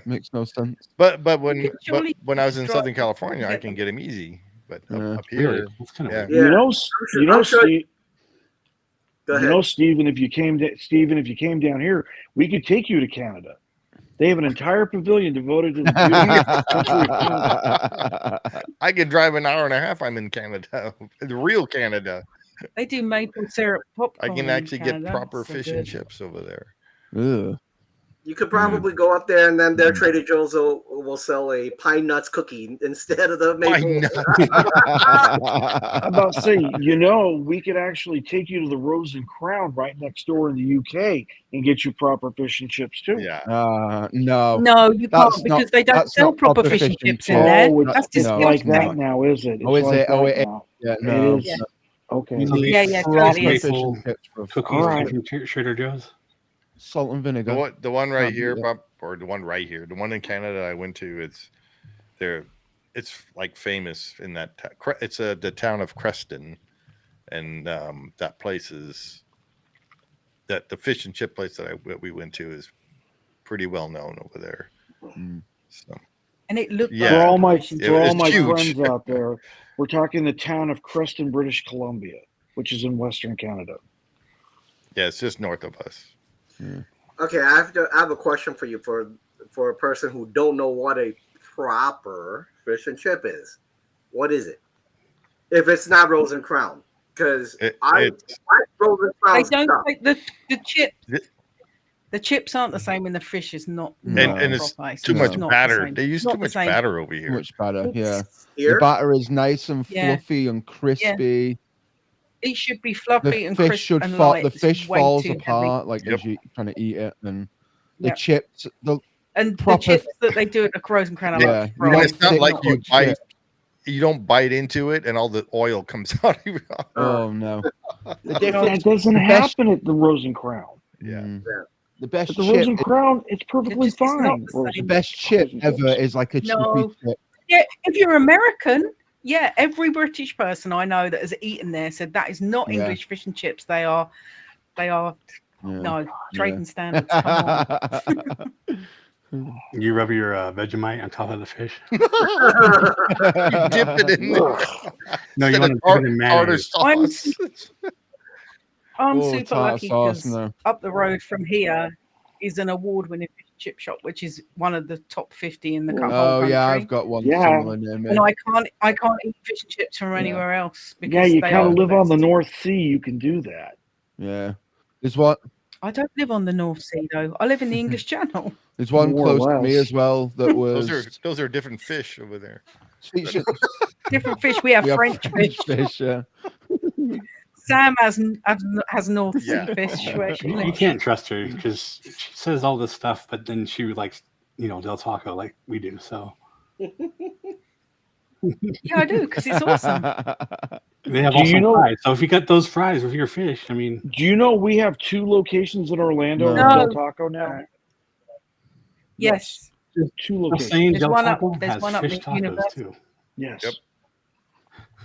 makes no sense. But when could surely when I was in drive- Southern California, I get can them. get them easy. But Yeah. up here, Weird. That's kind of yeah. weird. You know, sure- you know, I'm sure- Steve. Go You ahead. know, Stephen, if you came down here, we could take you to Canada. They have an entire pavilion devoted to the beautiful country of Canada. I could drive an hour and a half. I'm in Canada, the real Canada. They do maple syrup popcorn. I can in actually get Canada. proper So fish and good. chips over there. Ugh. You could probably go up there, and then their Trader Joe's will sell a pine nuts cookie instead of the maple. Pine I'm about to say, we could actually take you to the Rose and Crown right next door in the UK and get you proper fish and chips too. Yeah. No. No, you That's can't because not- they don't that's sell not proper proper fish and fish and chips in there. Oh, That's it's no, like disgusting. that now, is it? It's Oh, is like it? Oh, that it is. now. Yeah, It no. is. Yeah. Okay. You need Yeah, yeah, Proper totally fish is. and chips, bro. cookies All right. from Trader Joe's. Salt and vinegar. The one right Can't beat here, it. Bob, or the one right here, the one in Canada I went to. It's like famous in that. It's the town of Creston, and that place is that the fish and chip place that we went to is pretty well known over there. So And it looked Yeah. For like all proper my fish and for all it's my huge. friends out there, we're talking the town of Creston, British Columbia, which is in Western Canada. yeah, it's just north of us. Okay, I have a question for you for a person who don't know what a proper fish and chip is. What is it? If it's not Rose and Crown, because It- I it's- Rose and They Crown don't stuff. take the chips. Th- The chips aren't the same when the fish is not. No. and it's proper. too just much not the batter. same. They use Not too the much same. batter over here. Much better, yeah. The Here, batter is nice and Yeah. fluffy and crispy. It should be The fluffy and fish crisp should and fall. light. The It's fish way falls too heavy. apart like Yep. as you trying to eat it, and the Yep. chips. And proper- the chips that they do at the Rose and Crown are Yeah, like you fried. don't It's not thick like you much, bite. yeah. You don't bite into it, and all the oil comes out. Oh no! The That difference. doesn't the best- happen at the Rose and Crown. Yeah. The best At the Rose chip. and Crown, it's perfectly It's not fine. the Rose same. The and- best chip Frozen ever chips. is like a No. chippy chip. Yeah, if you're American, yeah, every British person I know that has eaten there said that is not Yeah. English fish and chips. They are Yeah. no trading Yeah. standards. Come on. You rub your Vegemite on top of the fish. You dip it in there. No, you Instead want of to dip it in tartar mayonnaise. I'm sauce. I'm Oh, super tartar lucky sauce, because no. up the road from here is an award-winning fish and chip shop, which is one of the top 50 in the whole Oh country. yeah, I've got one Yeah. similar near me. And I can't eat fish and chips from anywhere else because Yeah, you they kind are of the live on the best. North Sea. You can do that. Yeah, there's one. I don't live on the North Sea though. I live in the English Channel. There's one More or close to me less. as well that was. Those are different fish over there. Speech- Different fish. We have we have French fish. fish. Yeah. Sam has North Sea Yeah. fish. Where she You lives. can't trust her because she says all this stuff, but then she likes, Del Taco like we do. So Yeah, I do because it's awesome. they have Do awesome you know- fries. So if you got those fries with your fish, I mean, Do you know we have 2 locations in Orlando No. at Del Taco now? Yes. There's 2 I'm locations. saying There's Del one up- Taco there's has one up fish near tacos University. too. Yes. Yep.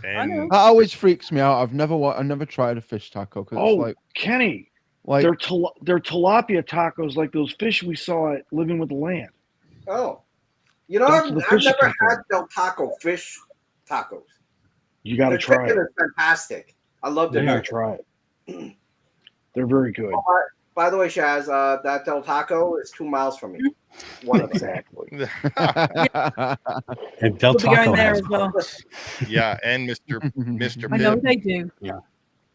I know. And That always freaks me out. I never tried a fish taco because Oh, it's like Kenny, like they're tilapia tacos like those fish we saw at Living with the Land. Oh, That's I've the fish never taco. had Del Taco fish tacos. You got to Their try chicken it. is fantastic. I love You their got to chicken. try it. They're very good. By the way, Shaz, that Del Taco is 2 miles from me. One of them. Exactly. And Del We'll be going Taco there has as well. yeah, and Mr. I know Pibb. they do. Yeah.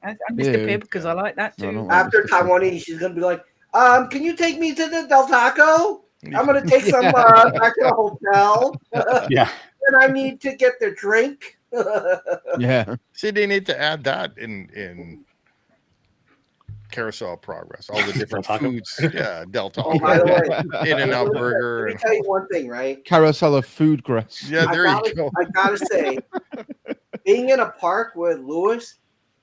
And Mr. Yeah. Pibb because I like that No, I too. don't like After Mr. Pibb. Taiwanese, she's gonna be like, can you take me to the Del Taco? I'm gonna take some back to the hotel. Yeah. And I need to get the drink. Yeah. See, they need to add that in Carousel Progress. All the different Taco? foods. Yeah, Del Taco. Oh, by the way, In-N-Out Burger. Let me And, tell you one thing, right? Carousel of food grass. yeah, there you go. I gotta say, being in a park with Lewis,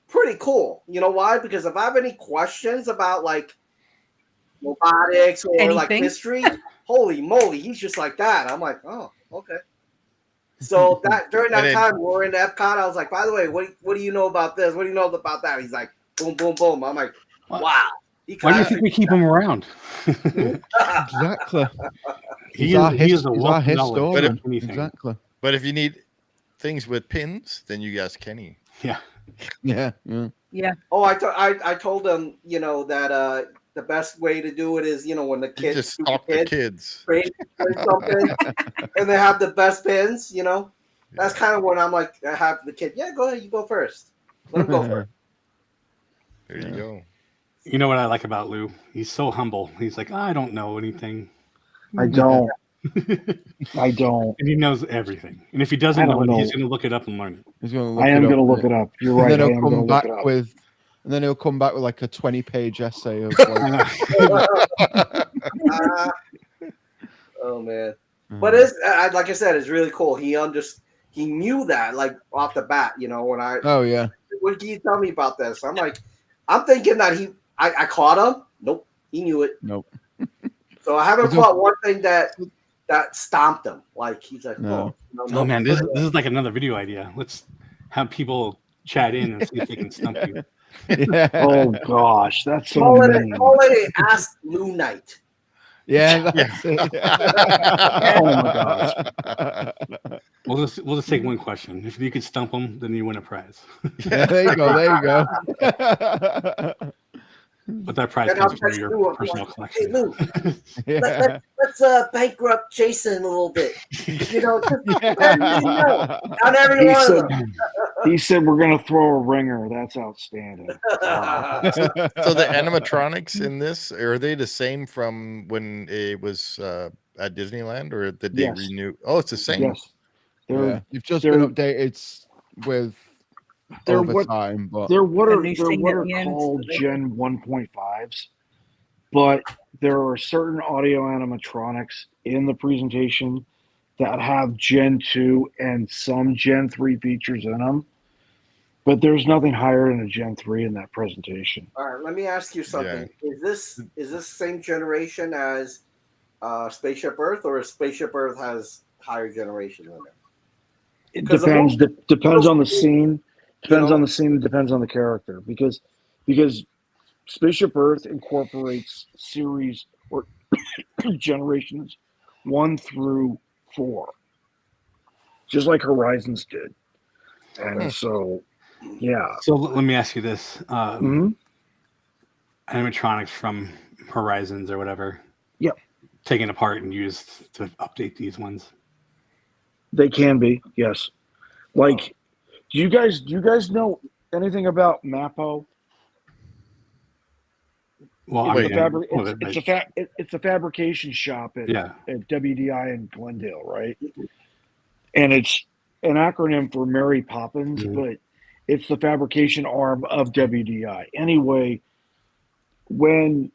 pretty cool. You know why? Because if I have any questions about like robotics or like Anything? history, holy moly, he's just like that. I'm like, oh, okay. So that during that And then- time we were in Epcot, I was like, by the way, what do you know about this? What do you know about that? He's like, boom, boom, boom. I'm like, wow. He Why do you kinda- think we keep him around? Exactly. He He's is- our, he his, is a he's wealth our of knowledge. But historian. anything. Exactly. But if you need things with pins, then you guys Kenny. Yeah. Yeah. Yeah. Yeah. Oh, I told him, that the best way to do it is, when the You kids just talk to kids. trade something, and they have the best pins. That's kind of when I'm like, I have the kid. Yeah, go ahead, you go first. Let him go first. There you go. You know what I like about Lou? He's so humble. He's like, I don't know anything. I don't. I don't. And he knows everything. And if he doesn't I know don't it, know. he's going to look it up and learn it. He's going to I am going to look it up. You're right. And then I he'll am going to come look back it up. and then he'll come back with like a 20-page essay of like, Oh man, but like I said, it's really cool. He knew that like off the bat. oh yeah. What can you tell me about this? I'm like, I'm thinking that I caught him. Nope, he knew it. Nope. So I haven't caught one thing that stomped him. Like he's like, No. Oh man, this is like another video idea. Let's have people chat in and see if they can stump you. Yeah. Oh gosh, that's so call mean. it Ask Lou Night. Yeah, that's it. Oh my gosh. We'll just take one question. If you could stump them, then you win a prize. Yeah, there you go. There you go. But that prize Then I'll comes from text your Lou. personal Hey collection. Lou, Yeah. let's bankrupt Jason a little bit. Just let me know. Not every He one of said, them. he said we're going to throw a ringer. That's outstanding. So the animatronics in this, are they the same from when it was at Disneyland, or did they Yes. renew? Oh, it's the same. Yes. They're, Yeah. You've just been updated with they're over what- time, but They're what The are new they're thing what at are the end, called so they- Gen 1.5s, but there are certain audio animatronics in the presentation that have Gen 2 and some Gen 3 features in them, but there's nothing higher than a Gen 3 in that presentation. All right, let me ask you something. Is this same generation as Spaceship Earth, or Spaceship Earth has higher generation in it? It 'Cause the depends. movie- Depends on the scene. Depends know? on the scene. Depends on the character. Because Spaceship Earth incorporates series or generations 1 through 4, just like Horizons did. And so, yeah. So let me ask you this: Mhm. animatronics from Horizons or whatever, Yep. taken apart and used to update these ones. They can be, yes. Like, do you guys know anything about Mappo? Well, It's, I the mean, fabri- well, it's a fabrication shop at, yeah. at WDI in Glendale, right? And it's an acronym for Mary Poppins, but it's the fabrication arm of WDI. Anyway, when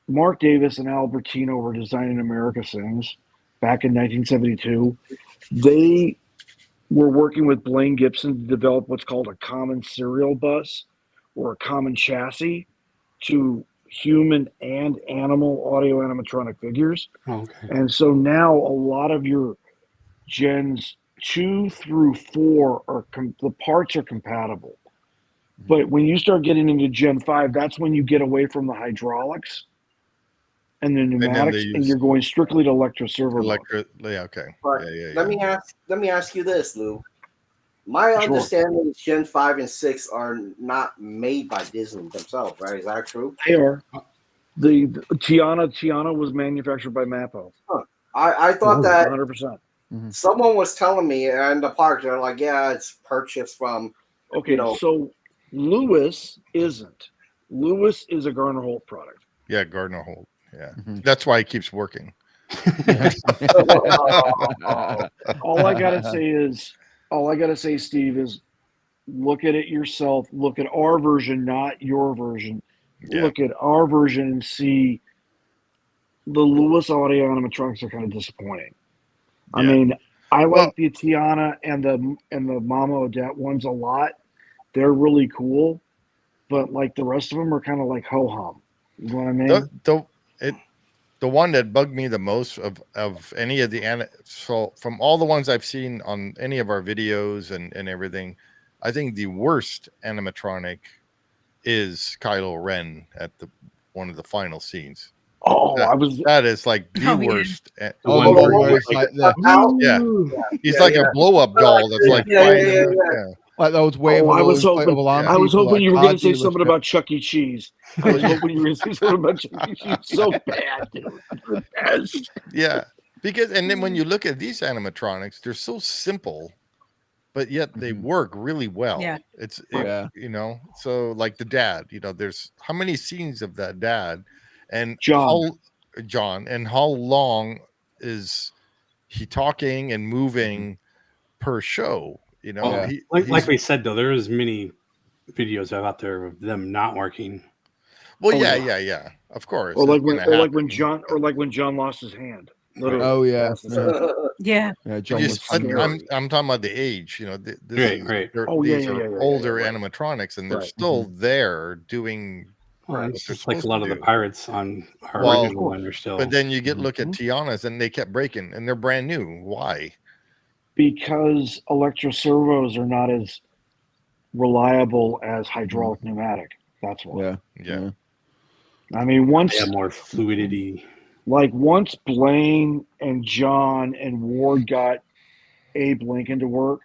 Mark Davis and Albertino were designing America Sings back in 1972, they were working with Blaine Gibson to develop what's called a common serial bus or a common chassis to human and animal audio animatronic figures. Okay. And so now a lot of your gens 2 through 4 are the parts are compatible. But when you start getting into Gen 5, that's when you get away from the hydraulics and the pneumatics, and you're going strictly to electro-servo mode. Yeah, okay. But let me ask you this, Lou. My Sure. understanding is Gen 5 and 6 are not made by Disney themselves, right? Is that true? They are. The Tiana was manufactured by Mappo. Huh. I thought that 100%. someone was telling me in the park, they're like, yeah, it's purchased from. Okay, so Lewis isn't. Lewis is a Garner Holt product. Yeah, Gardner Holt. Yeah, that's why he keeps working. All I gotta say, Steve, is look at it yourself. Look at our version, not your version. Yeah. Look at our version and see the Lewis audio animatronics are kind of disappointing. I mean, I like the Tiana and the Mama Odette ones a lot. They're really cool, but like the rest of them are kind of like ho hum. You know what I mean? The one that bugged me the most of any of the so from all the ones I've seen on any of our videos and everything, I think the worst animatronic is Kylo Ren at one of the final scenes. Oh, that is like the worst. Where it's like the, He's like a blow up doll that's like flying. Like those I wavable was hoping. inflatable arm I was people hoping at you were car going to say something dealership. about Chuck E. Cheese. I was hoping you were going to say something about Chuck E. Cheese. So bad, dude. The best. Yeah, because and then when you look at these animatronics, they're so simple, but yet they work really well. Yeah. Yeah. So like the dad, there's how many scenes of that dad, and John, and how long is he talking and moving per show? Well, he, like he's we said though, there is many videos out there of them not working. well, Oh, yeah, of course. or like it's when gonna happen. John lost his hand. Literally. Oh yeah. Lost his hand. Yeah. Yeah. John But was I'm talking about the age. Right. These are older animatronics, and they're Right. still there doing. Well, what it's they're just like a supposed lot to of the do. pirates on our Well, original one are still. But then you look at Tiana's, and they kept breaking, and they're brand new. Why? Because electro servos are not as reliable as hydraulic pneumatic. That's why. Yeah. I mean, once they have more fluidity. once Blaine and John and Ward got Abe Lincoln to work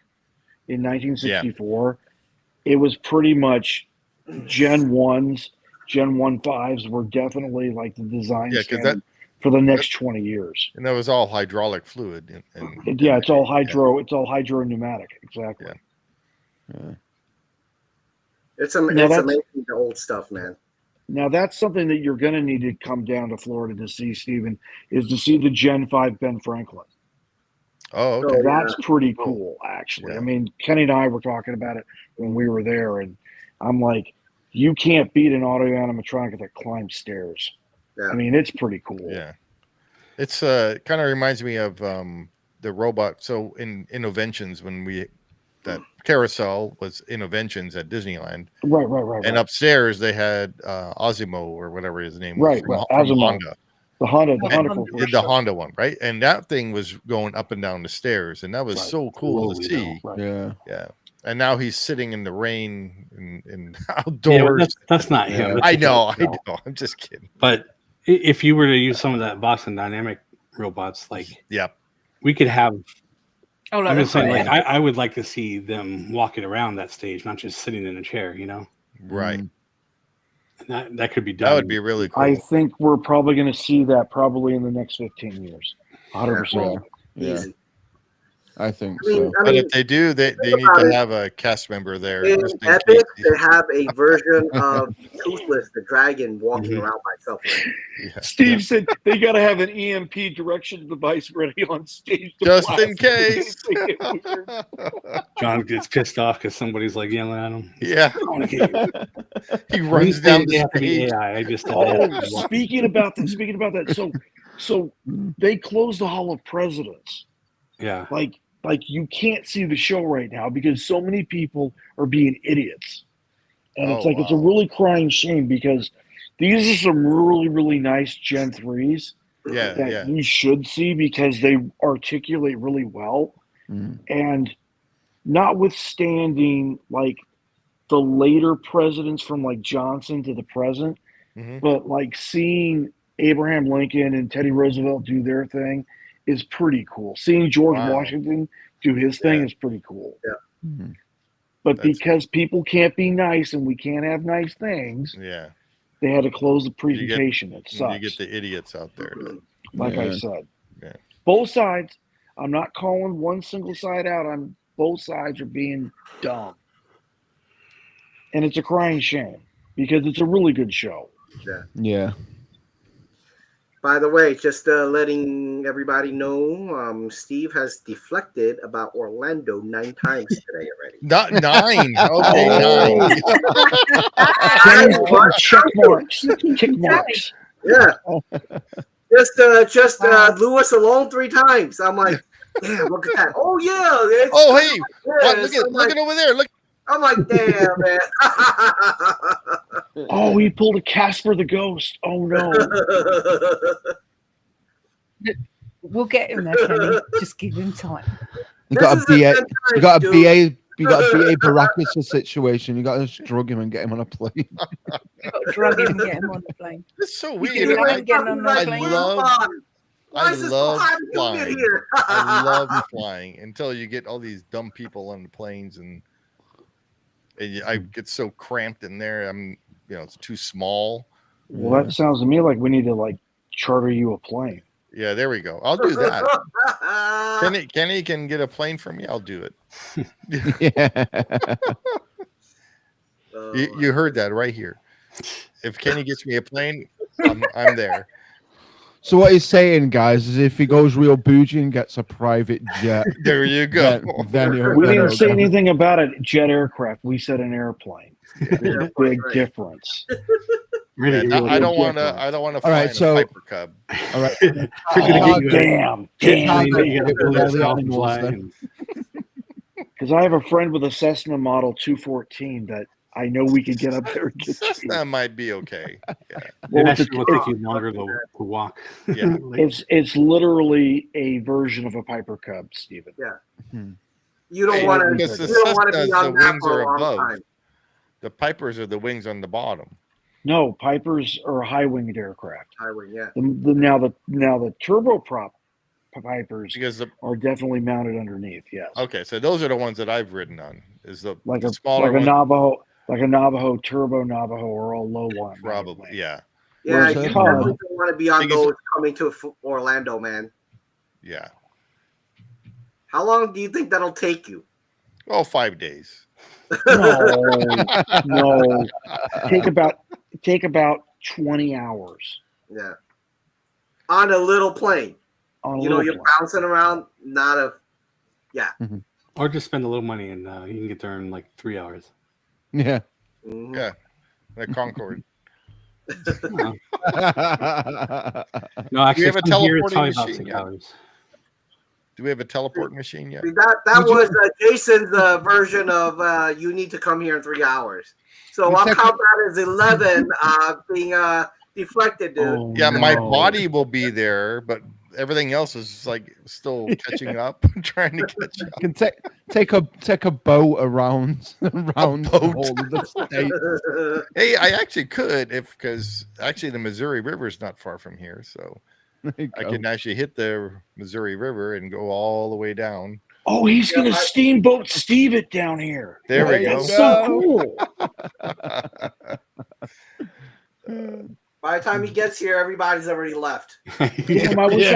in 1964, it was pretty much Gen 1s, Gen 1.5s were definitely like the design standard for the next 20 years. And that was all hydraulic fluid. It's all hydro. It's all hydro pneumatic. Exactly. It's amazing, the old stuff, man. Now that's something that you're going to need to come down to Florida to see, Stephen, is to see the Gen 5 Ben Franklin. Oh, okay. That's pretty cool, actually. Yeah. I mean, Kenny and I were talking about it when we were there, and I'm like, you can't beat an auto animatronic that climbs stairs. Yeah. I mean, it's pretty cool. Yeah. It's kind of reminds me of the robot. So in Innoventions, when that Carousel was Innoventions at Disneyland. Right. And upstairs they had Osimo or whatever his name Right, was right. from Osimo. Honda. The Honda Corporation. The Honda one, right? And that thing was going up and down the stairs, and that was so cool to see. Right. Yeah. And now he's sitting in the rain and outdoors. Yeah, but that's not him. That's I just know. I'm just kidding. But if you were to use some of that Boston Dynamic robots, like we could have. Oh, I'm just saying, like I would like to see them walking around that stage, not just sitting in a chair. Right. And that could be done. That would be really cool. I think we're probably going to see that probably in the next 15 years. 100%. Yeah. I think I mean, but if they do, they need to have a cast member there. In just in Epic, case. they have a version of Toothless, the dragon, walking around by itself. Steve said they got to have an EMP direction device ready on stage. Just in case. John gets pissed off because somebody's like yelling at him. Yeah. He runs down the stage. AI. I just speaking about that. So they closed the Hall of Presidents. Yeah. Like you can't see the show right now because so many people are being idiots. And it's a really crying shame because these are some really, really nice Gen 3s that you should see because they articulate really well. And notwithstanding like the later presidents from like Johnson to the present, but like seeing Abraham Lincoln and Teddy Roosevelt do their thing is pretty cool. Seeing George Washington do his thing is pretty cool. Yeah. But because people can't be nice and we can't have nice things, they had to close the presentation. It sucks. You get the idiots out there. Like I said. Both sides. I'm not calling one single side out. Both sides are being dumb. And it's a crying shame because it's a really good show. Yeah. By the way, just letting everybody know, Steve has deflected about Orlando 9 times today already. Not 9. Okay, 9. Check marks. Yeah. Just Lewis alone 3 times. I'm like, damn, look at that. Oh yeah. Oh hey, look at over there. Look. I'm like, damn, man. Oh, he pulled a Casper the Ghost. Oh no. We'll get him there, Kenny. Just give him time. You got a BA. You got a BA. You got a BA Baracus situation. You got to just drug him and get him on a plane. You've got to drug him and get him on the plane. It's so You weird. can drag him getting on the plane. Why is this so hard to flying. get here? I love flying until you get all these dumb people on the planes and And I get so cramped in there. It's too small. Well, that sounds to me like we need to like charter you a plane. Yeah, there we go. I'll do that. Kenny can get a plane for me. I'll do it. You heard that right here. If Kenny gets me a plane, I'm there. So what he's saying, guys, is if he goes real bougie and gets a private jet, there you go. We didn't say anything about a jet aircraft. We said an airplane. Big difference. Man, I don't want to fly in a Piper Cub. All right. Damn. Because I have a friend with a Cessna Model 214 that I know we could get up there and get Cessna might be okay. Yeah. Well, it will take you longer to walk. Yeah. It's literally a version of a Piper Cub, Stephen. Yeah. You don't want to be on that for a long time. The Pipers are the wings on the bottom. No, Pipers are high-winged aircraft. High-wing, yeah. Now the turboprop Pipers are definitely mounted underneath. Yes. Okay, so those are the ones that I've ridden on. Is the smaller like a Navajo, turbo Navajo, or all low one. Probably, yeah. Yeah, you definitely don't want to be on those coming to Orlando, man. Yeah. How long do you think that'll take you? Oh, 5 days. No. Take about 20 hours. Yeah. On a little plane. You're plane. bouncing around, yeah. Mm-hmm. Or just spend a little money and you can get there in like 3 hours. Yeah. Mm-hmm. Yeah. The Concorde. No, actually, do we have a teleporting machine? machine yet? Do we have a teleport machine yet? That was Jason's version of you need to come here in 3 hours. So I'll count that as 11 being deflected, dude. Yeah, my body will be there, but everything else is like still catching up, trying to catch up. Can take a boat around the state. Hey, I actually could because the Missouri River is not far from here, so I can actually hit the Missouri River and go all the way down. Oh, he's gonna steamboat Steve it down here. There we go. That's so cool. By the time he gets here, everybody's already left. Damn, I wish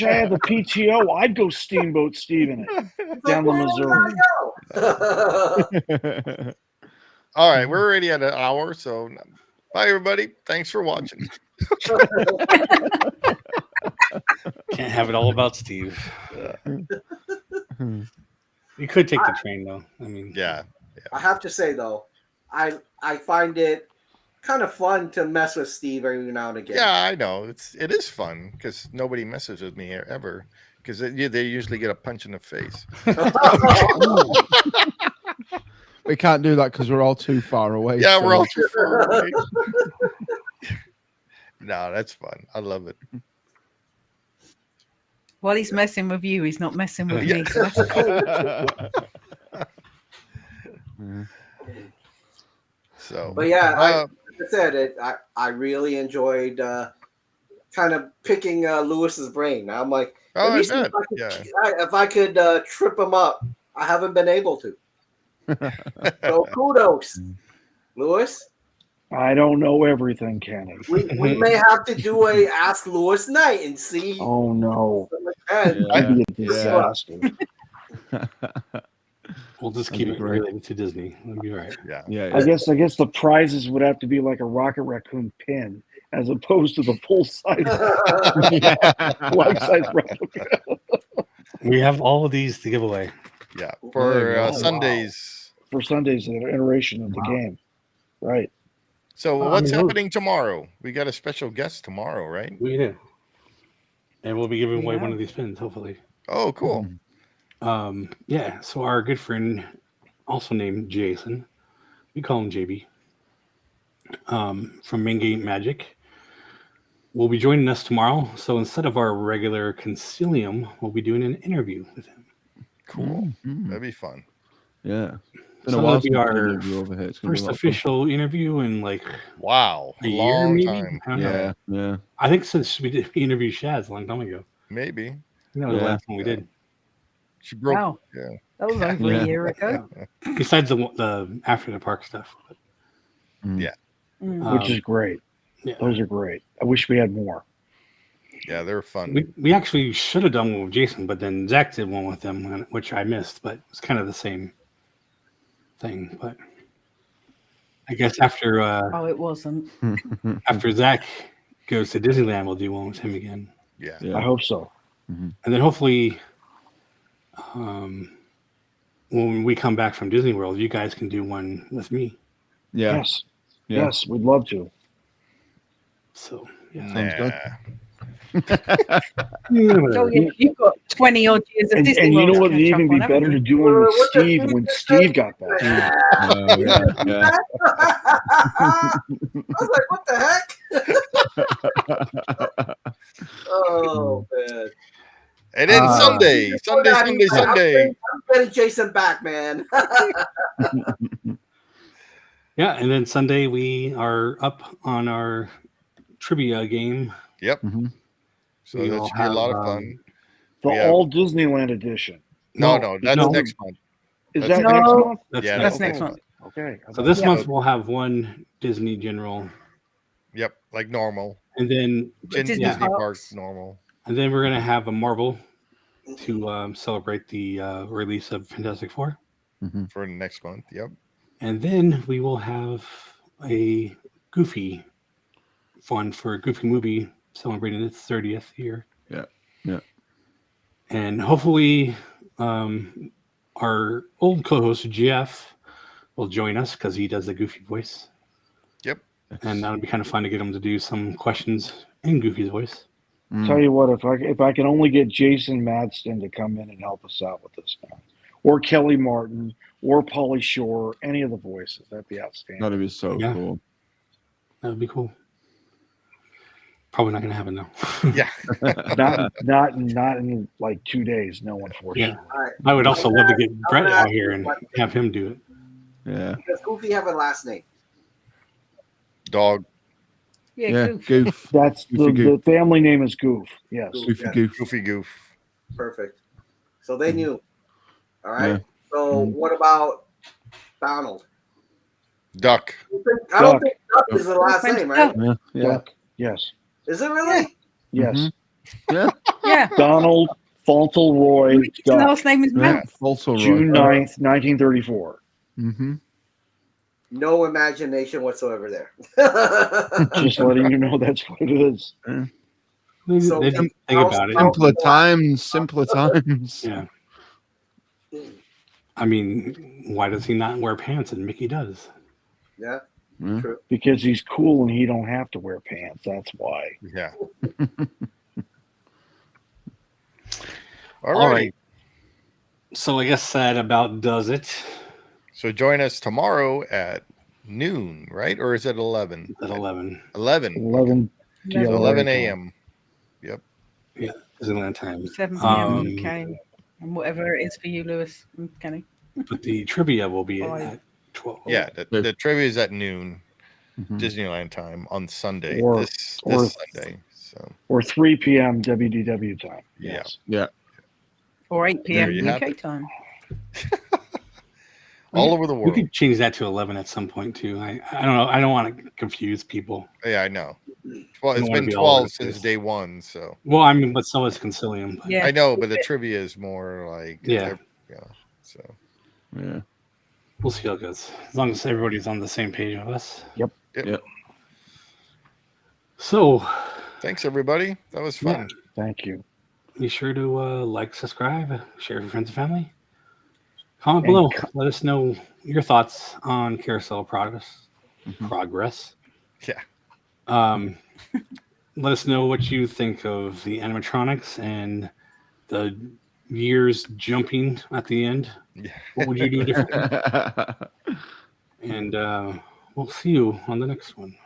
I had the PTO. I'd go steamboat Steven down the Missouri. All right, we're already at an hour, so bye everybody. Thanks for watching. Can't have it all about Steve. You could take the train though. I mean, yeah. I have to say though, I find it kind of fun to mess with Steve every now and again. Yeah, I know. It is fun because nobody messes with me ever because they usually get a punch in the face. We can't do that because we're all too far away. Yeah, we're all too far away. No, that's fun. I love it. While he's messing with you, he's not messing with me. So that's cool. So, but yeah, like I said, I really enjoyed kind of picking Lewis's brain. I'm like, if I could trip him up, I haven't been able to. So kudos, Lewis. I don't know everything, Kenny. We may have to do a Ask Lewis night and see. Oh no, that'd be a disaster. We'll just keep it related to Disney. That'll be all right. Yeah. I guess the prizes would have to be like a Rocket Raccoon pin as opposed to the full size life size replica. We have all of these to give away. Yeah, for Sundays. For Sundays, an iteration of the game, right? So what's happening tomorrow? We got a special guest tomorrow, right? We do, and we'll be giving away one of these pins, hopefully. Oh, cool. Yeah. So our good friend, also named Jason, we call him JB, from Main Gate Magic, will be joining us tomorrow. So instead of our regular Concilium, we'll be doing an interview with him. Cool. That'd be fun. Yeah. So that'll be our first official interview in like a year, maybe. Time. I don't know. Yeah. I think since we interviewed Shaz a long time ago. Maybe. That was the last one we did. She broke. Wow. Yeah. That was over Yeah. a year ago. Besides the after the park stuff. But, Yeah. Which is great. Yeah. Those are great. I wish we had more. Yeah, they're fun. We actually should have done one with Jason, but then Zach did one with them, which I missed. But it's kind of the same thing. But I guess after Oh, it wasn't. after Zach goes to Disneyland, we'll do one with him again. Yeah. I hope so. And then hopefully, when we come back from Disney World, you guys can do one with me. Yeah. Yes. Yeah. Yes, we'd love to. So yeah, Sounds good. Oh, yeah, you've got 20 odd years of And Disney you World know to what would catch even up be on, better haven't to you? do one with Steve when Steve got back. Yeah. I was like, what the heck? Oh man. And then Sunday. I'm getting Jason back, man. yeah. And then Sunday we are up on our trivia game. Yep. So We that all should be a have, lot of fun. The We have- all Disneyland edition. No, that's no. next month. Is That's that next month? That's next month. Okay. So this month we'll have one Disney General, Yep, like normal. and then Disney Parks. Park normal. and then we're gonna have a Marvel to celebrate the release of Fantastic Four, For next month. Yep. and then we will have a Goofy fun for a Goofy movie celebrating its 30th year. Yeah. Yeah. And hopefully, our old co-host Jeff will join us because he does the Goofy voice. Yep. And that would be kind of fun to get him to do some questions in Goofy's voice. Tell you what, if I can only get Jason Madston to come in and help us out with this, man, or Kelly Martin, or Pauly Shore, any of the voices, that'd be outstanding. That'd be so cool. That would be cool. Probably not going to happen though. Yeah. not in like 2 days. No, unfortunately. Yeah. I would also love to get Brett out here and have him do it. Yeah. Does Goofy have a last name? Dog. Yeah, Goof. That's Goofy the Goof. family name is Goof. Yes. Goofy Yeah. Goof. Goofy Goof. Perfect. So they knew. All right. Yeah. So what about Donald? Duck. I don't think Duck is the last name, right? Yeah. Yeah. Duck. Yes. Is it really? Yes. Yeah. Yeah. Donald Fauntleroy His Duck. last name is Matt. Also June 9th, 1934. No imagination whatsoever there. Just letting you know that's what it is. So, They didn't think about it. Simpler times. Simpler times. Yeah. I mean, why does he not wear pants and Mickey does? Yeah. Yeah. True. Because he's cool and he don't have to wear pants. That's why. Yeah. All right. So I guess that about does it. So join us tomorrow at noon, right? Or is it 11? At 11. 11. 11. So 11 a.m. Yep. Yeah, Disneyland time. 7 p.m. UK. And whatever it is for you, Lewis and Kenny. But the trivia will be Fine. at 12. Yeah, the trivia is at noon, Disneyland time on Sunday. Or- this or- Sunday. So Or 3 p.m. WDW time. yeah. Yes. Yeah. Or 8 p.m. There you have UK it. time. All over the We world. could change that to 11 at some point too. I don't know. I don't want to confuse people. Yeah, I know. Well, don't it's wanna been be all over 12 the since place. day one, so Well, I mean, but so is Concilium. But Yeah. I know, but the trivia is more like Yeah. so Yeah. we'll see how it goes. As long as everybody's on the same page with us. Yep. Yep. So thanks everybody. That was fun. Thank you. be sure to like, subscribe, share with your friends and family. Comment And below. Let us know your thoughts on Carousel Progress. Yeah. Let us know what you think of the animatronics and the years jumping at the end. Yeah. What would you do differently? And we'll see you on the next one.